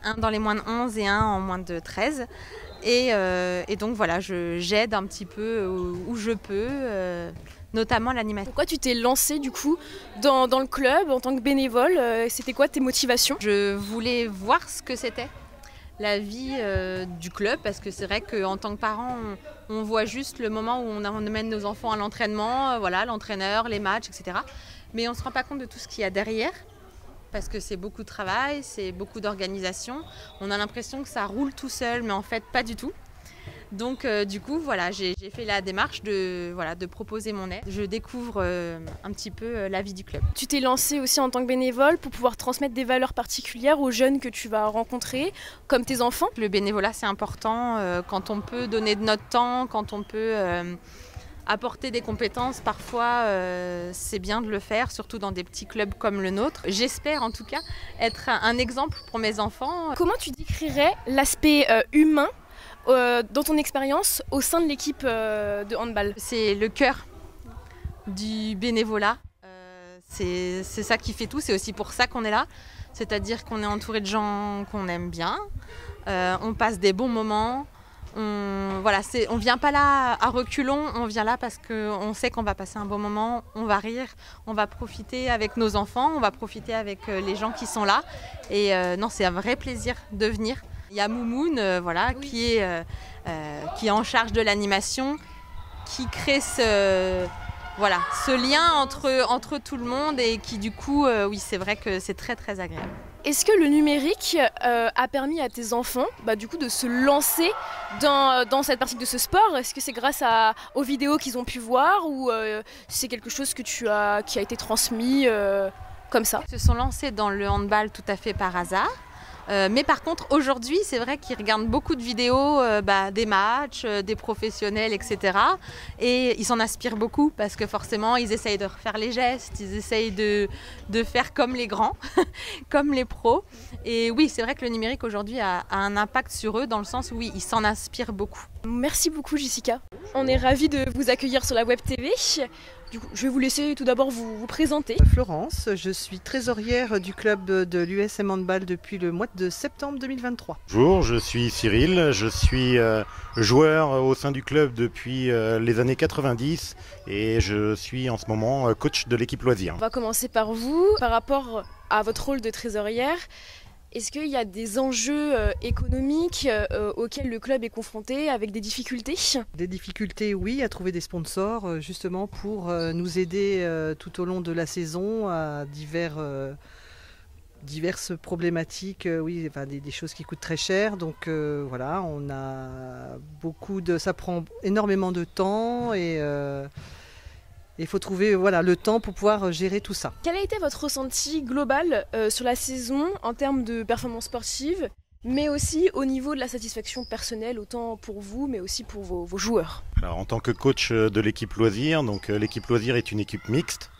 un dans les moins de 11 et un en moins de 13. Et donc voilà, j'aide un petit peu où je peux, notamment l'animation. Pourquoi tu t'es lancée du coup dans le club en tant que bénévole? C'était quoi tes motivations? Je voulais voir ce que c'était la vie du club, parce que c'est vrai qu'en tant que parent, on voit juste le moment où on amène nos enfants à l'entraînement, voilà, l'entraîneur, les matchs, etc. Mais on ne se rend pas compte de tout ce qu'il y a derrière. Parce que c'est beaucoup de travail, c'est beaucoup d'organisation. On a l'impression que ça roule tout seul, mais en fait pas du tout. Donc du coup, voilà, j'ai fait la démarche de proposer mon aide. Je découvre un petit peu la vie du club. Tu t'es lancée aussi en tant que bénévole pour pouvoir transmettre des valeurs particulières aux jeunes que tu vas rencontrer, comme tes enfants. Le bénévolat, c'est important quand on peut donner de notre temps, quand on peut apporter des compétences, parfois c'est bien de le faire, surtout dans des petits clubs comme le nôtre. J'espère en tout cas être un exemple pour mes enfants. Comment tu décrirais l'aspect humain dans ton expérience au sein de l'équipe de handball? C'est le cœur du bénévolat, c'est ça qui fait tout, c'est aussi pour ça qu'on est là. C'est-à-dire qu'on est entouré de gens qu'on aime bien, on passe des bons moments. On vient pas là à reculons, on vient là parce qu'on sait qu'on va passer un bon moment, on va rire, on va profiter avec nos enfants, on va profiter avec les gens qui sont là. Et non, c'est un vrai plaisir de venir. Il y a Moumoun qui est en charge de l'animation, qui crée ce lien entre tout le monde et qui du coup, oui, c'est vrai que c'est très très agréable. Est-ce que le numérique a permis à tes enfants du coup, de se lancer dans cette pratique de ce sport? Est-ce que c'est grâce aux vidéos qu'ils ont pu voir ou c'est quelque chose qui a été transmis comme ça? Ils se sont lancés dans le handball tout à fait par hasard. Mais par contre, aujourd'hui, c'est vrai qu'ils regardent beaucoup de vidéos des matchs, des professionnels, etc. Et ils s'en inspirent beaucoup parce que forcément, ils essayent de refaire les gestes, ils essayent de faire comme les grands, comme les pros. Et oui, c'est vrai que le numérique aujourd'hui a un impact sur eux dans le sens où oui, ils s'en inspirent beaucoup. Merci beaucoup Jessica. On est ravis de vous accueillir sur la Web TV. Du coup, je vais vous laisser tout d'abord vous présenter. Florence, je suis trésorière du club de l'USM Handball depuis le mois de septembre 2023. Bonjour, je suis Cyril, je suis joueur au sein du club depuis les années 90 et je suis en ce moment coach de l'équipe loisir. On va commencer par vous. Par rapport à votre rôle de trésorière, est-ce qu'il y a des enjeux économiques auxquels le club est confronté avec des difficultés? Des difficultés, oui, à trouver des sponsors justement pour nous aider tout au long de la saison à diverses problématiques, des choses qui coûtent très cher. Donc voilà, on a ça prend énormément de temps et il faut trouver le temps pour pouvoir gérer tout ça. Quel a été votre ressenti global sur la saison en termes de performance sportive, mais aussi au niveau de la satisfaction personnelle, autant pour vous, mais aussi pour vos joueurs? Alors, en tant que coach de l'équipe loisir, donc l'équipe loisir est une équipe mixte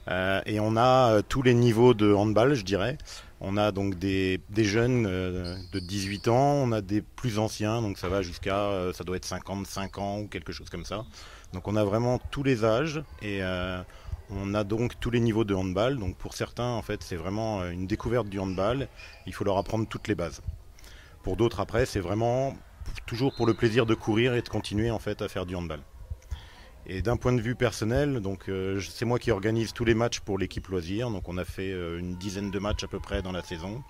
et on a tous les niveaux de handball, je dirais. On a donc des jeunes de 18 ans, on a des plus anciens, donc ça va jusqu'à, ça doit être 55 ans ou quelque chose comme ça. Donc on a vraiment tous les âges et On a donc tous les niveaux de handball. Donc pour certains, en fait, c'est vraiment une découverte du handball. Il faut leur apprendre toutes les bases. Pour d'autres, après, c'est vraiment toujours pour le plaisir de courir et de continuer en fait à faire du handball. Et d'un point de vue personnel, donc c'est moi qui organise tous les matchs pour l'équipe loisir. Donc on a fait une dizaine de matchs à peu près dans la saison.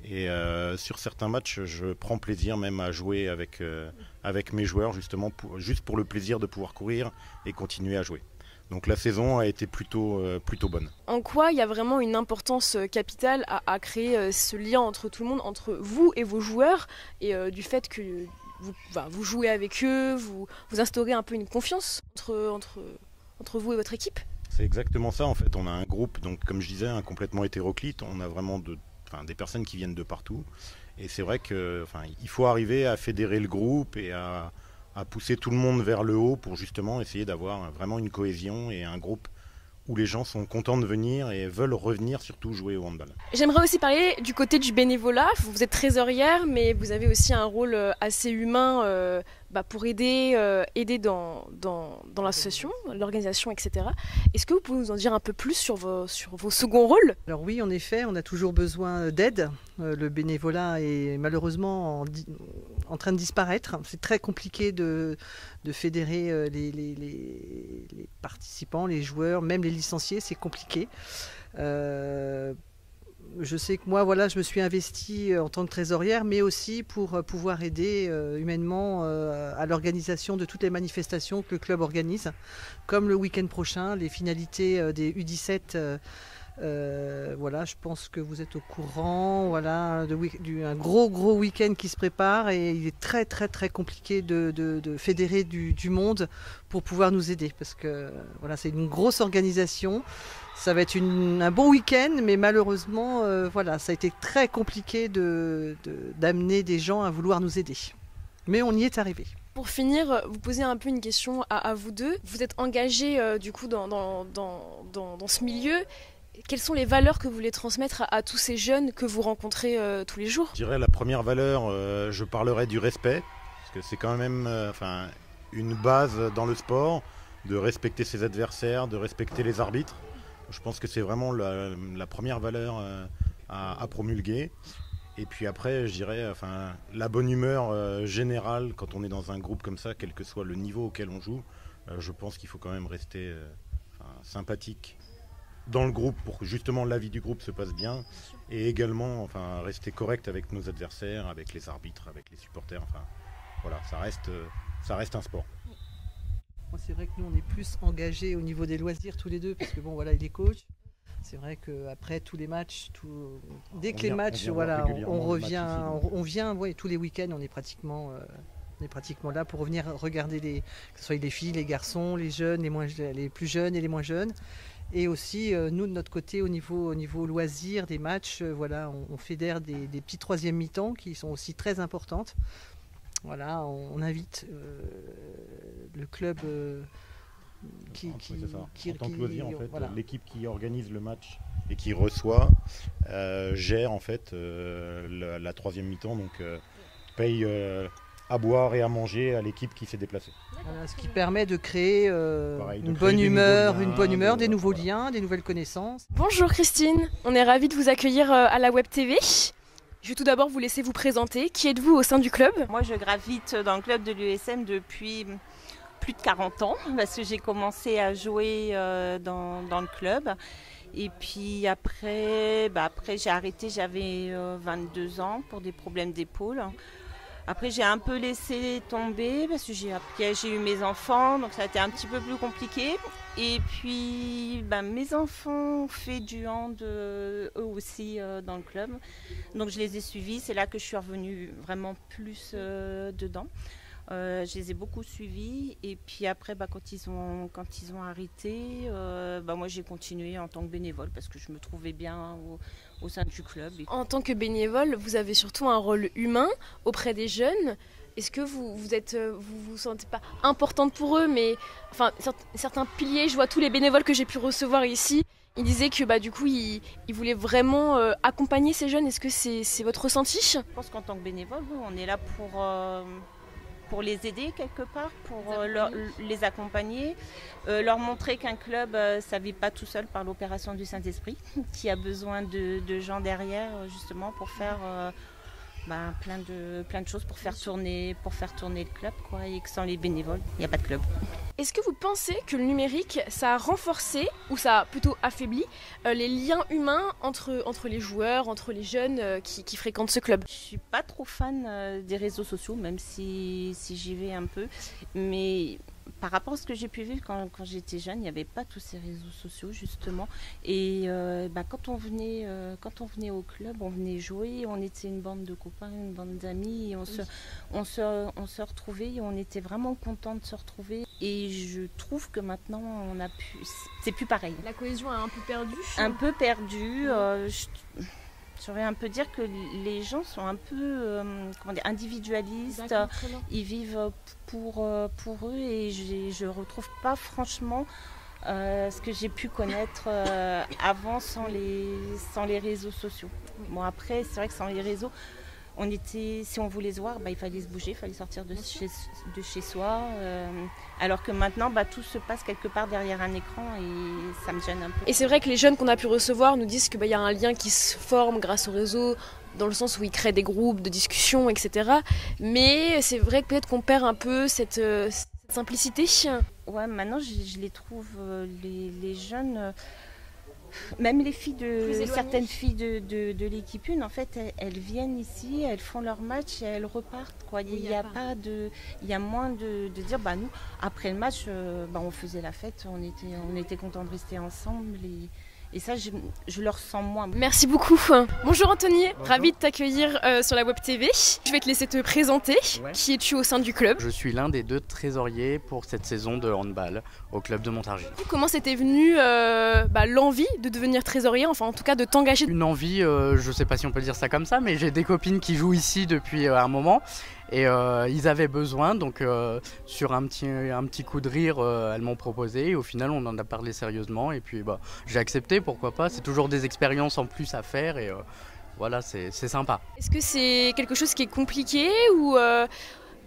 Et sur certains matchs, je prends plaisir même à jouer avec mes joueurs justement juste pour le plaisir de pouvoir courir et continuer à jouer. Donc la saison a été plutôt bonne. En quoi il y a vraiment une importance capitale à créer ce lien entre tout le monde, entre vous et vos joueurs, et du fait que vous jouez avec eux, vous instaurez un peu une confiance entre vous et votre équipe? C'est exactement ça en fait. On a un groupe, donc comme je disais, complètement hétéroclite. On a vraiment des personnes qui viennent de partout. Et c'est vrai qu'il faut arriver à fédérer le groupe et à pousser tout le monde vers le haut pour justement essayer d'avoir vraiment une cohésion et un groupe où les gens sont contents de venir et veulent revenir surtout jouer au handball. J'aimerais aussi parler du côté du bénévolat. Vous êtes trésorière, mais vous avez aussi un rôle assez humain pour aider dans l'association, l'organisation, etc. Est-ce que vous pouvez nous en dire un peu plus sur vos seconds rôles? Alors oui, en effet, on a toujours besoin d'aide. Le bénévolat est malheureusement en train de disparaître. C'est très compliqué de fédérer les participants, les joueurs, même les licenciés, c'est compliqué. Je sais que moi, je me suis investie en tant que trésorière, mais aussi pour pouvoir aider humainement à l'organisation de toutes les manifestations que le club organise, comme le week-end prochain, les finalités des U17. Je pense que vous êtes au courant. Un gros week-end qui se prépare et il est très très compliqué de fédérer du monde pour pouvoir nous aider parce que c'est une grosse organisation. Ça va être un bon week-end, mais malheureusement, ça a été très compliqué d'amener des gens à vouloir nous aider. Mais on y est arrivé. Pour finir, vous posez un peu une question à vous deux. Vous êtes engagés du coup dans ce milieu. Quelles sont les valeurs que vous voulez transmettre à tous ces jeunes que vous rencontrez tous les jours? Je dirais la première valeur, je parlerai du respect, parce que c'est quand même une base dans le sport, de respecter ses adversaires, de respecter les arbitres. Je pense que c'est vraiment la première valeur à promulguer. Et puis après, je dirais la bonne humeur générale quand on est dans un groupe comme ça, quel que soit le niveau auquel on joue. Je pense qu'il faut quand même rester sympathique dans le groupe pour que justement la vie du groupe se passe bien et également rester correct avec nos adversaires, avec les arbitres, avec les supporters. Ça reste un sport. C'est vrai que nous on est plus engagés au niveau des loisirs tous les deux parce que il est coach. C'est vrai qu'après tous les matchs, dès que les matchs, on revient, on vient tous les week-ends, on est pratiquement là pour revenir regarder que ce soit les filles, les garçons, les jeunes, les plus jeunes et les moins jeunes. Et aussi, nous, de notre côté, au niveau loisirs, des matchs, on fédère des petits troisièmes mi-temps qui sont aussi très importantes. On invite le club en tant que loisir, l'équipe qui organise le match et qui reçoit gère en fait la troisième mi-temps, donc paye à boire et à manger à l'équipe qui s'est déplacée. Ce qui permet de créer une bonne humeur, des nouveaux liens, des nouvelles connaissances. Bonjour Christine, on est ravis de vous accueillir à la Web TV. Je vais tout d'abord vous laisser vous présenter. Qui êtes-vous au sein du club? Moi, je gravite dans le club de l'USM depuis plus de 40 ans parce que j'ai commencé à jouer dans le club. Et puis après j'ai arrêté, j'avais 22 ans pour des problèmes d'épaule. Après, j'ai un peu laissé tomber parce que j'ai eu mes enfants, donc ça a été un petit peu plus compliqué. Et puis, mes enfants ont fait du hand eux aussi dans le club. Donc, je les ai suivis. C'est là que je suis revenue vraiment plus dedans. Je les ai beaucoup suivis. Et puis après, quand ils ont arrêté, moi, j'ai continué en tant que bénévole parce que je me trouvais bien au sein du club. En tant que bénévole, vous avez surtout un rôle humain auprès des jeunes. Est-ce que vous sentez pas importante pour eux, mais certains piliers, je vois tous les bénévoles que j'ai pu recevoir ici, ils disaient que du coup ils voulaient vraiment accompagner ces jeunes. Est-ce que c'est votre ressenti? Je pense qu'en tant que bénévole, on est là pour les aider quelque part, pour les accompagner, leur montrer qu'un club ça ne vit pas tout seul par l'opération du Saint-Esprit, qui a besoin de gens derrière justement pour faire plein de choses pour faire tourner le club, quoi, et que sans les bénévoles, il n'y a pas de club. Est-ce que vous pensez que le numérique, ça a renforcé ou ça a plutôt affaibli les liens humains entre les joueurs, entre les jeunes qui fréquentent ce club? Je suis pas trop fan des réseaux sociaux, même si j'y vais un peu, mais par rapport à ce que j'ai pu vivre quand j'étais jeune, il n'y avait pas tous ces réseaux sociaux justement. Et quand on venait au club, on venait jouer, on était une bande de copains, une bande d'amis, et on se retrouvait, et on était vraiment contents de se retrouver. Et je trouve que maintenant, c'est plus pareil. La cohésion a un peu perdu. Un peu perdu. J'aurais un peu dire que les gens sont un peu individualistes, ils vivent pour eux, et je ne retrouve pas franchement ce que j'ai pu connaître avant sans les réseaux sociaux. Bon, après, c'est vrai que sans les réseaux, si on voulait se voir, il fallait se bouger, il fallait sortir de chez soi. Alors que maintenant, tout se passe quelque part derrière un écran, et ça me gêne un peu. Et c'est vrai que les jeunes qu'on a pu recevoir nous disent qu'il y a un lien qui se forme grâce au réseau, dans le sens où ils créent des groupes de discussion, etc. Mais c'est vrai que peut-être qu'on perd un peu cette simplicité. Ouais, maintenant je les trouve, les jeunes... Même les filles certaines filles de l'équipe 1, en fait, elles viennent ici, elles font leur match et elles repartent, quoi. Il y a moins de dire, nous, après le match, on faisait la fête, on était contents de rester ensemble. Et ça, je le ressens moins. Merci beaucoup. Bonjour Anthony, ravi de t'accueillir sur la Web TV. Je vais te laisser te présenter. Ouais. Qui es-tu au sein du club? Je suis l'un des 2 trésoriers pour cette saison de handball au club de Montargis. Comment c'était venu l'envie de devenir trésorier, enfin en tout cas de t'engager? Une envie, je ne sais pas si on peut dire ça comme ça, mais j'ai des copines qui jouent ici depuis un moment. Et ils avaient besoin, donc sur un petit coup de rire, elles m'ont proposé. Et au final, on en a parlé sérieusement. Et puis j'ai accepté, pourquoi pas. C'est toujours des expériences en plus à faire. Et voilà, c'est sympa. Est-ce que c'est quelque chose qui est compliqué ou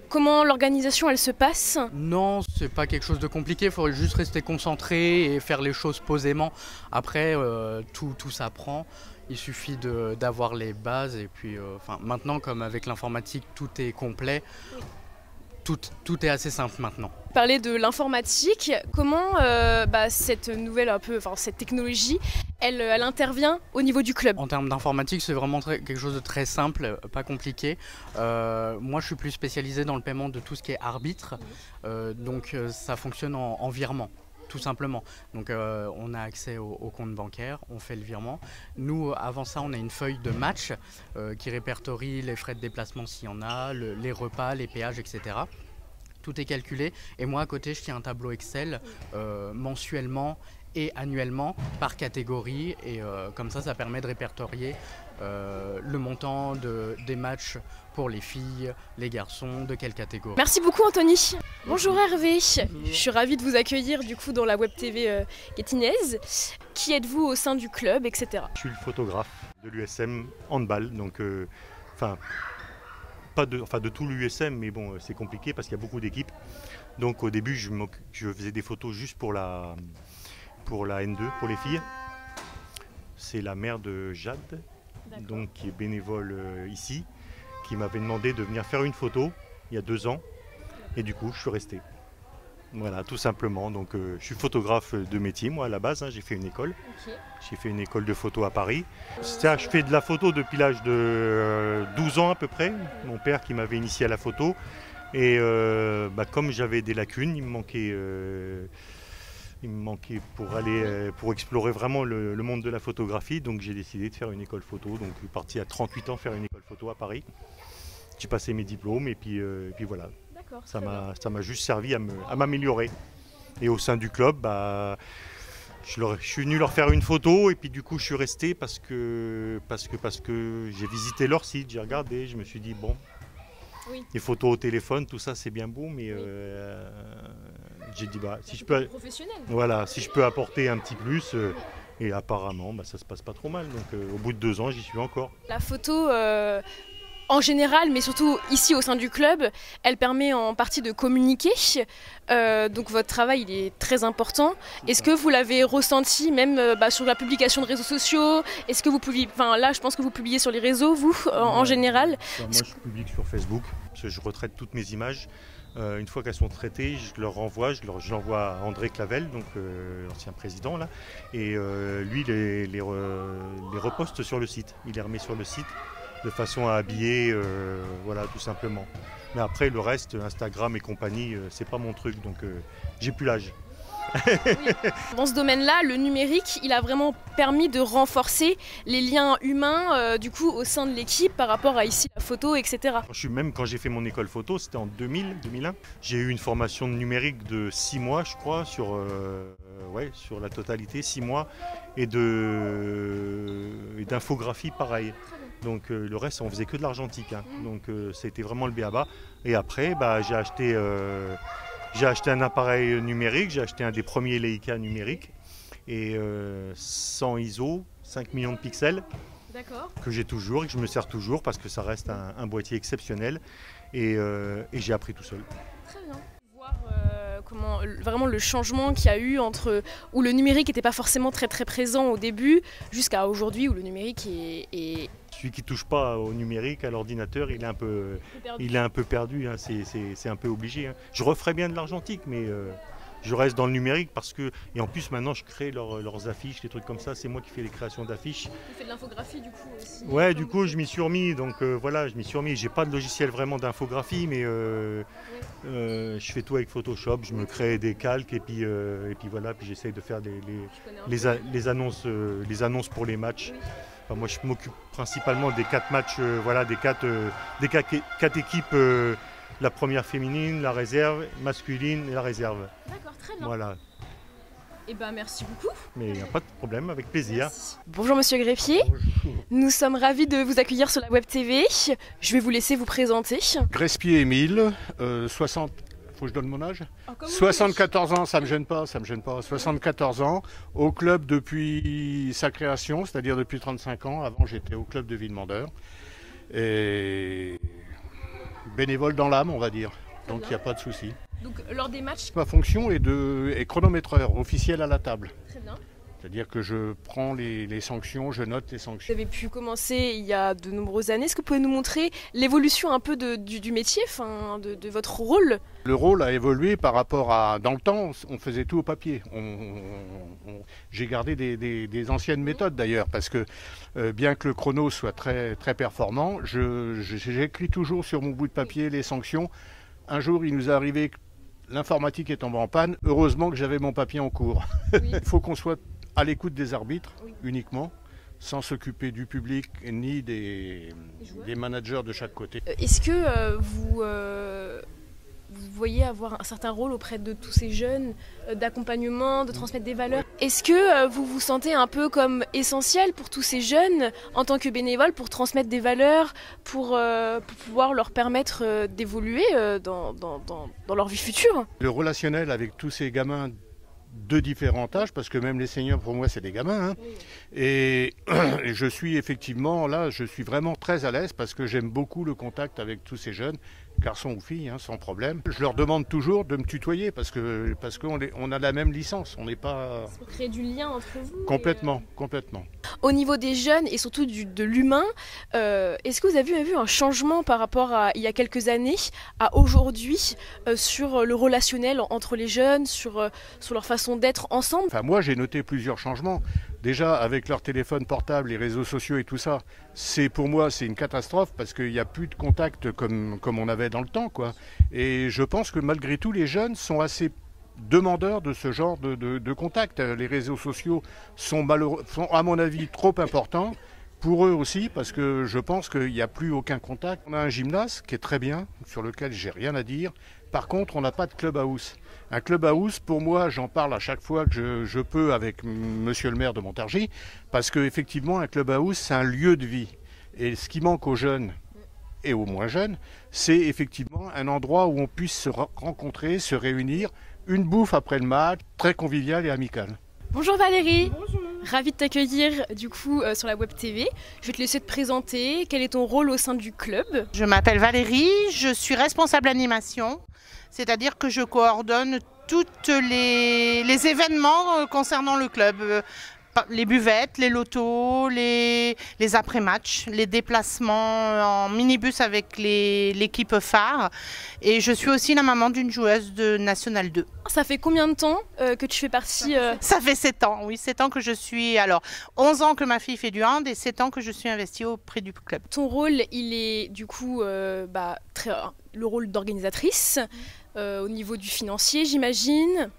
comment l'organisation elle se passe? Non, c'est pas quelque chose de compliqué. Il faudrait juste rester concentré et faire les choses posément. Après, tout s'apprend. Il suffit d'avoir les bases et puis maintenant, comme avec l'informatique, tout est complet. Tout est assez simple maintenant. Parler de l'informatique, comment cette nouvelle cette technologie, elle intervient au niveau du club? En termes d'informatique, c'est vraiment quelque chose de très simple, pas compliqué. Moi, je suis plus spécialisé dans le paiement de tout ce qui est arbitre, donc ça fonctionne en virement. Tout simplement. Donc on a accès au compte bancaire, on fait le virement. Nous, avant ça, on a une feuille de match qui répertorie les frais de déplacement s'il y en a, les repas, les péages, etc. Tout est calculé. Et moi, à côté, je tiens un tableau Excel mensuellement et annuellement par catégorie. Et comme ça permet de répertorier le montant des matchs pour les filles, les garçons, de quelle catégorie. Merci beaucoup Anthony. Bonjour Hervé, je suis ravie de vous accueillir du coup dans la Web TV guettinaise. Qui êtes-vous au sein du club, etc. Je suis le photographe de l'USM handball, donc pas de tout l'USM, mais bon, c'est compliqué parce qu'il y a beaucoup d'équipes. Donc au début, je faisais des photos juste pour la N2, pour les filles. C'est la mère de Jade, donc qui est bénévole ici, qui m'avait demandé de venir faire une photo il y a 2 ans. Et du coup, je suis resté. Voilà, tout simplement. Donc, je suis photographe de métier, moi, à la base. J'ai fait une école. Okay. J'ai fait une école de photo à Paris. Je fais de la photo depuis l'âge de 12 ans à peu près. Mon père qui m'avait initié à la photo. Et comme j'avais des lacunes, il me manquait pour explorer vraiment le monde de la photographie. Donc, j'ai décidé de faire une école photo. Donc, je suis parti à 38 ans faire une école photo à Paris. J'ai passé mes diplômes et puis voilà. Ça m'a juste servi à m'améliorer. Et au sein du club, je suis venu leur faire une photo et puis du coup je suis resté parce que j'ai visité leur site, j'ai regardé, je me suis dit bon, les photos au téléphone, tout ça c'est bien beau, mais j'ai dit si je peux apporter un petit plus. Et apparemment, ça se passe pas trop mal. Donc au bout de 2 ans, j'y suis encore. La photo en général, mais surtout ici au sein du club, elle permet en partie de communiquer. Donc votre travail il est très important. Est-ce que vous l'avez ressenti même sur la publication de réseaux sociaux? Est-ce que vous publiez, enfin là je pense que vous publiez sur les réseaux, vous, en général? Moi je publie sur Facebook, parce que je retraite toutes mes images. Une fois qu'elles sont traitées, je leur renvoie, je l'envoie à André Clavel, donc l'ancien président là, et lui les reposte sur le site. Il les remet sur le site de façon à habiller, voilà, tout simplement. Mais après le reste, Instagram et compagnie, c'est pas mon truc, donc j'ai plus l'âge. Dans ce domaine-là, le numérique, il a vraiment permis de renforcer les liens humains du coup au sein de l'équipe par rapport à ici la photo, etc. Quand j'ai fait mon école photo, c'était en 2001. J'ai eu une formation de numérique de 6 mois, je crois, sur la totalité, 6 mois, et d'infographie pareil. Donc le reste, on faisait que de l'argentique, hein. Donc c'était vraiment le b.a.-ba. Et après, j'ai acheté un appareil numérique, j'ai acheté un des premiers Leica numériques, et 100 ISO, 5 millions de pixels, que j'ai toujours et que je me sers toujours parce que ça reste un boîtier exceptionnel, et j'ai appris tout seul. Très bien. Voir comment vraiment le changement qu'il y a eu entre où le numérique n'était pas forcément très présent au début jusqu'à aujourd'hui où le numérique est... Celui qui ne touche pas au numérique, à l'ordinateur, il est un peu perdu, hein. C'est un peu obligé, hein. Je referais bien de l'argentique, mais je reste dans le numérique parce que... Et en plus, maintenant, je crée leurs affiches, des trucs comme ça. C'est moi qui fais les créations d'affiches. Tu fais de l'infographie, du coup, aussi? Ouais, du coup, je m'y suis remis. Donc voilà, je m'y suis remis. J'ai pas de logiciel vraiment d'infographie, mais je fais tout avec Photoshop. Je me crée des calques et puis voilà. Puis j'essaye de faire les annonces pour les matchs. Oui. Enfin, moi, je m'occupe principalement des 4 matchs, des 4 équipes, la première féminine, la réserve masculine et la réserve. D'accord, très bien. Voilà. Eh ben, merci beaucoup. Mais il n'y a pas de problème, avec plaisir. Merci. Bonjour Monsieur Greffier. Bonjour. Nous sommes ravis de vous accueillir sur la Web TV. Je vais vous laisser vous présenter. Grespier Émile, 60... Faut que je donne mon âge? 74 ans, ça me gêne pas. 74 ans, au club depuis sa création, c'est-à-dire depuis 35 ans. Avant, j'étais au club de Villemandeur. Et bénévole dans l'âme, on va dire. Donc il n'y a pas de souci. Donc lors des matchs... Ma fonction est chronométreur, officiel à la table. Très bien. C'est-à-dire que je prends les sanctions, je note les sanctions. Vous avez pu commencer il y a de nombreuses années. Est-ce que vous pouvez nous montrer l'évolution un peu du métier, de votre rôle? Le rôle a évolué par rapport à... Dans le temps, on faisait tout au papier. J'ai gardé des anciennes méthodes d'ailleurs, parce que bien que le chrono soit très performant, j'écris toujours sur mon bout de papier les sanctions. Un jour, il nous est arrivé que l'informatique est tombée en panne. Heureusement que j'avais mon papier en cours. Oui. Il faut qu'on soit à l'écoute des arbitres, oui, uniquement, sans s'occuper du public ni des managers de chaque côté. Est-ce que vous voyez avoir un certain rôle auprès de tous ces jeunes, d'accompagnement, de transmettre des valeurs? Est-ce que vous vous sentez un peu comme essentiel pour tous ces jeunes en tant que bénévole pour transmettre des valeurs, pour pouvoir leur permettre d'évoluer dans leur vie future? Le relationnel avec tous ces gamins de différents âges, parce que même les seniors pour moi c'est des gamins, hein. Oui. Et je suis effectivement là, je suis vraiment très à l'aise parce que j'aime beaucoup le contact avec tous ces jeunes, garçons ou filles, hein, sans problème. Je leur demande toujours de me tutoyer parce qu'on a la même licence, on n'est pas... Pour créer du lien entre vous. Complètement. Au niveau des jeunes et surtout de l'humain, est-ce que vous avez vu un changement par rapport à il y a quelques années à aujourd'hui sur le relationnel entre les jeunes, sur leur façon d'être ensemble? Enfin, moi j'ai noté plusieurs changements. Déjà avec leur téléphone portable, les réseaux sociaux et tout ça, pour moi c'est une catastrophe parce qu'il n'y a plus de contact comme on avait dans le temps, quoi. Et je pense que malgré tout les jeunes sont assez demandeurs de ce genre de contact. Les réseaux sociaux sont à mon avis trop importants pour eux aussi parce que je pense qu'il n'y a plus aucun contact. On a un gymnase qui est très bien, sur lequel j'ai rien à dire. Par contre, on n'a pas de clubhouse. Un clubhouse, pour moi, j'en parle à chaque fois que je peux avec monsieur le maire de Montargis, parce qu'effectivement, un clubhouse, c'est un lieu de vie. Et ce qui manque aux jeunes et aux moins jeunes, c'est effectivement un endroit où on puisse se rencontrer, se réunir, une bouffe après le match, très convivial et amical. Bonjour Valérie. Bonjour. Ravie de t'accueillir du coup sur la Web TV. Je vais te laisser te présenter. Quel est ton rôle au sein du club? Je m'appelle Valérie, je suis responsable animation, c'est-à-dire que je coordonne tous les événements concernant le club. Les buvettes, les lotos, les après-matchs, les déplacements en minibus avec l'équipe phare. Et je suis aussi la maman d'une joueuse de National 2. Ça fait combien de temps que tu fais partie Ça fait 7 ans, oui, 7 ans que je suis... Alors, 11 ans que ma fille fait du hand et 7 ans que je suis investie auprès du club. Ton rôle, il est du coup le rôle d'organisatrice, au niveau du financier, j'imagine.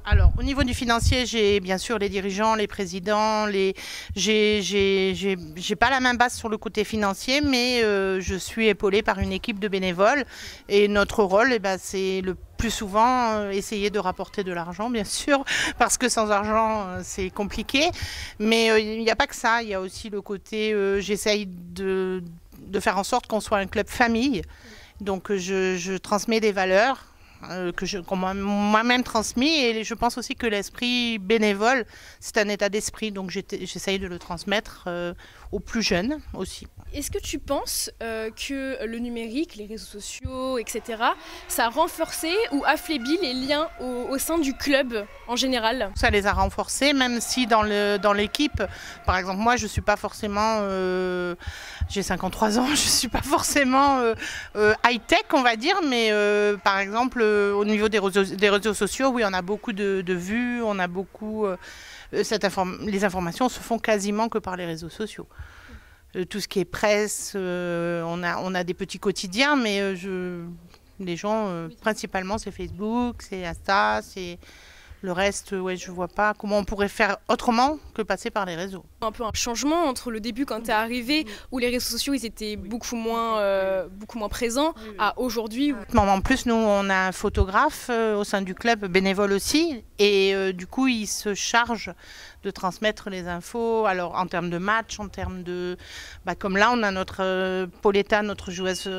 Alors, au niveau du financier, j'ai bien sûr les dirigeants, les présidents, j'ai pas la main basse sur le côté financier, mais je suis épaulée par une équipe de bénévoles et notre rôle, c'est le plus souvent essayer de rapporter de l'argent, bien sûr, parce que sans argent, c'est compliqué. Mais il n'y a pas que ça, il y a aussi le côté, j'essaye de faire en sorte qu'on soit un club famille. Donc, je transmets des valeurs qu'on m'a moi-même transmis et je pense aussi que l'esprit bénévole, c'est un état d'esprit, donc j'essaye de le transmettre aux plus jeunes aussi. Est-ce que tu penses que le numérique, les réseaux sociaux, etc., ça a renforcé ou affaibli les liens au sein du club en général? Ça les a renforcés, même si dans l'équipe, par exemple, moi je ne suis pas forcément, j'ai 53 ans, je ne suis pas forcément high-tech, on va dire, mais par exemple, au niveau des réseaux sociaux, oui, on a beaucoup de vues, on a beaucoup... les informations se font quasiment que par les réseaux sociaux. Tout ce qui est presse, on a des petits quotidiens, mais les gens, principalement, c'est Facebook, c'est Insta, c'est... Le reste, ouais, je ne vois pas comment on pourrait faire autrement que passer par les réseaux. Un peu un changement entre le début quand tu es arrivé, où les réseaux sociaux ils étaient beaucoup moins présents, à aujourd'hui. En plus, nous, on a un photographe au sein du club, bénévole aussi, et du coup, il se charge de transmettre les infos, alors en termes de match, en termes de... comme là, on a notre Pauletta, notre joueuse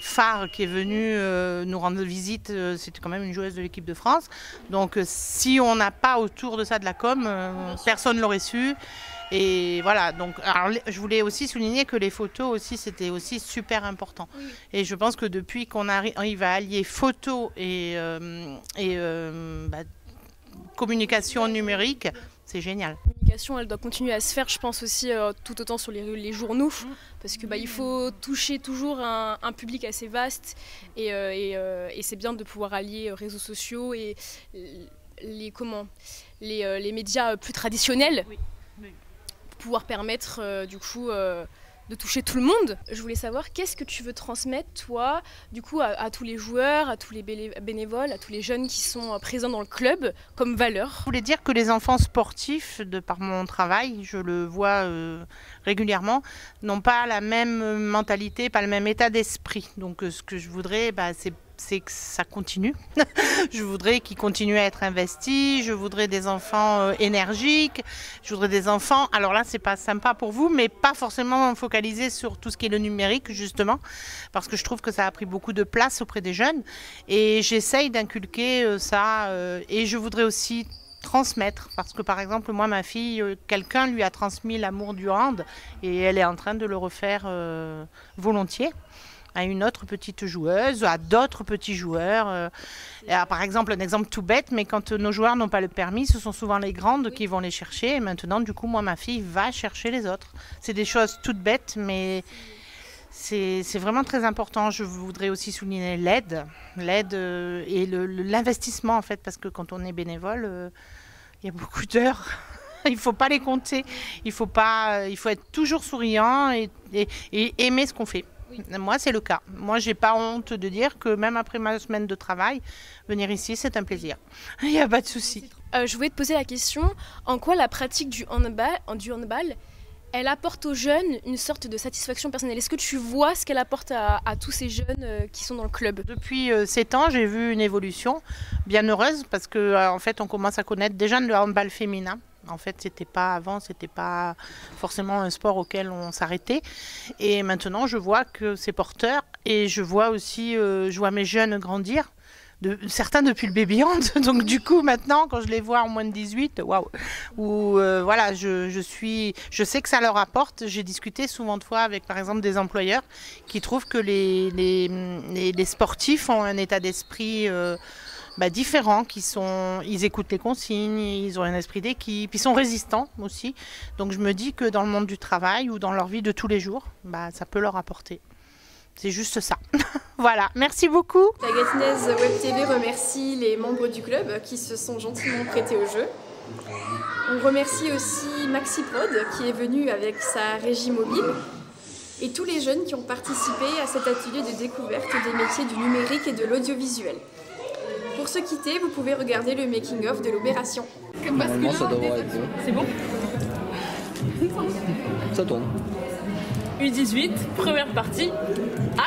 phare qui est venue nous rendre visite, c'était quand même une joueuse de l'équipe de France. Donc si on n'a pas autour de ça de la com, personne ne l'aurait su. Et voilà, donc alors, je voulais aussi souligner que les photos aussi, c'était aussi super important. Oui. Et je pense que depuis qu'on arrive à allier photo et communication numérique, c'est génial. La communication, elle doit continuer à se faire, je pense aussi, tout autant sur les journaux, parce que il faut toucher toujours un public assez vaste, et c'est bien de pouvoir allier réseaux sociaux et les médias plus traditionnels, pour pouvoir permettre du coup de toucher tout le monde. Je voulais savoir, qu'est-ce que tu veux transmettre, toi, du coup, à tous les joueurs, à tous les bénévoles, à tous les jeunes qui sont présents dans le club, comme valeur? Je voulais dire que les enfants sportifs, de par mon travail, je le vois régulièrement, n'ont pas la même mentalité, pas le même état d'esprit. Donc ce que je voudrais, c'est que ça continue. Je voudrais qu'ils continuent à être investis, je voudrais des enfants énergiques, je voudrais des enfants, alors là c'est pas sympa pour vous, mais pas forcément focalisés sur tout ce qui est le numérique justement, parce que je trouve que ça a pris beaucoup de place auprès des jeunes et j'essaye d'inculquer ça et je voudrais aussi transmettre, parce que par exemple moi ma fille, quelqu'un lui a transmis l'amour du hand et elle est en train de le refaire volontiers à une autre petite joueuse, à d'autres petits joueurs. Par exemple, un exemple tout bête, mais quand nos joueurs n'ont pas le permis, ce sont souvent les grandes qui vont les chercher. Et maintenant, du coup, moi, ma fille va chercher les autres. C'est des choses toutes bêtes, mais c'est vraiment très important. Je voudrais aussi souligner l'aide et l'investissement, en fait, parce que quand on est bénévole, il y a beaucoup d'heures. Il ne faut pas les compter. Il faut être toujours souriant et aimer ce qu'on fait. Moi, c'est le cas. Moi, j'ai pas honte de dire que même après ma semaine de travail, venir ici, c'est un plaisir. Il n'y a pas de souci. Je voulais te poser la question, en quoi la pratique du handball, elle apporte aux jeunes une sorte de satisfaction personnelle? Est-ce que tu vois ce qu'elle apporte à tous ces jeunes qui sont dans le club? Depuis 7 ans, j'ai vu une évolution bien heureuse parce que en fait, on commence à connaître déjà le handball féminin. En fait, c'était pas forcément un sport auquel on s'arrêtait. Et maintenant, je vois que c'est porteur. Et je vois aussi, je vois mes jeunes grandir certains depuis le baby hand. Donc du coup maintenant quand je les vois en moins de 18, waouh. Ou voilà, je sais que ça leur apporte. J'ai discuté souvent de fois avec par exemple des employeurs qui trouvent que les sportifs ont un état d'esprit différents, ils écoutent les consignes, ils ont un esprit d'équipe, ils sont résistants aussi. Donc je me dis que dans le monde du travail ou dans leur vie de tous les jours, ça peut leur apporter. C'est juste ça. Voilà, merci beaucoup. La Gatineuse Web TV remercie les membres du club qui se sont gentiment prêtés au jeu. On remercie aussi MaxiProd qui est venu avec sa régie mobile et tous les jeunes qui ont participé à cet atelier de découverte des métiers du numérique et de l'audiovisuel. Pour se quitter, vous pouvez regarder le making-of de l'opération. Normalement, ça devrait être bon. C'est bon? Ça tourne. U18, première partie,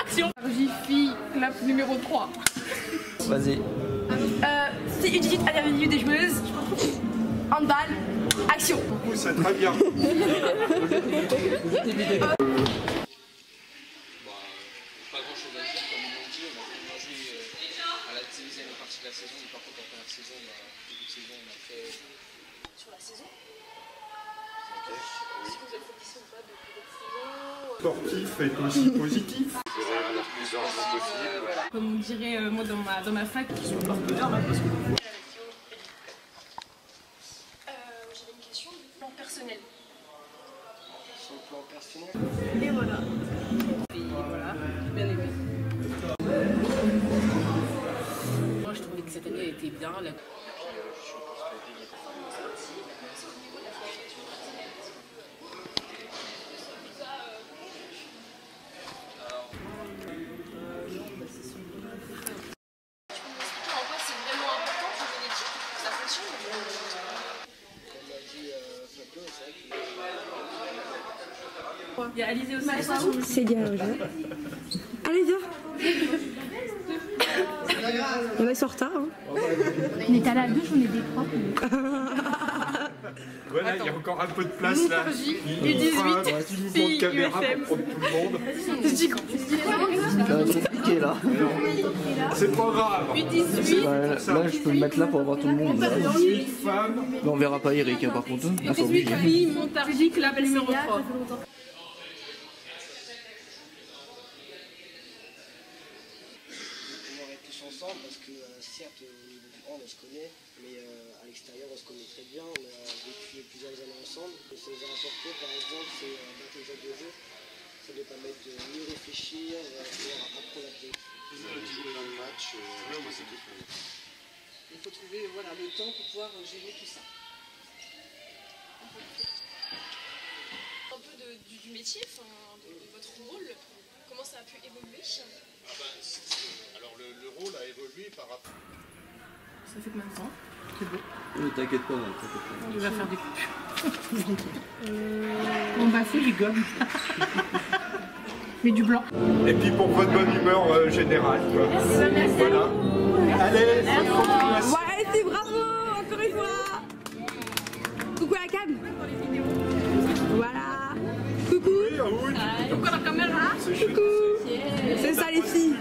action! J-Fille, clap numéro 3. Vas-y. C'est U18 à la venue des joueuses. Handball, action! C'est très bien. Pas grand chose à dire, comme ils l'ont dit, on a joué à la deuxième partie de la saison, mais par contre en première saison, début de saison, on a fait. Sur la saison? Ok. Est-ce que vous êtes satisfait ou pas de cette saison? Sportif est aussi positif. Comme on dirait moi dans ma fac, qui sont partenaires là, parce que. J'avais une question du plan personnel. Sur le plan personnel. Et voilà. Bien aimé. Moi je trouvais que cette année était bien. Il y a Alizé aussi. C'est bien, allez, viens. On va sur retard. Hein. On est à la douche, on est des propres. Voilà, il y a encore un peu de place là. U18, petit mouvement de caméra pour prendre tout le monde. C'est compliqué là. C'est pas grave. Là, je peux me mettre là pour avoir tout le monde. Là, on verra pas Eric, par contre. On est obligé. Montargis, clap numéro 3. Ensemble parce que certes au niveau du hand on se connaît mais à l'extérieur on se connaît très bien, on a vécu plusieurs années ensemble et ça nous a apporté par exemple c'est l'intelligence de jeu, ça nous permet de mieux réfléchir, apprendre à play. Il faut trouver le temps pour pouvoir gérer tout ça. Un peu du métier, de votre rôle, comment ça a pu évoluer? Alors le rôle a évolué par rapport. Ça fait combien de temps? C'est beau. Ne t'inquiète pas, Il va faire des coupes. On va faire du gomme. Mais du blanc. Et puis pour votre bonne humeur générale. Quoi. Merci. Voilà. Allez, bonne continuation. Ouais, c'est bravo, encore une fois. Coucou à la cam. Voilà. Coucou. Coucou à la caméra. Coucou. C'est ça les filles.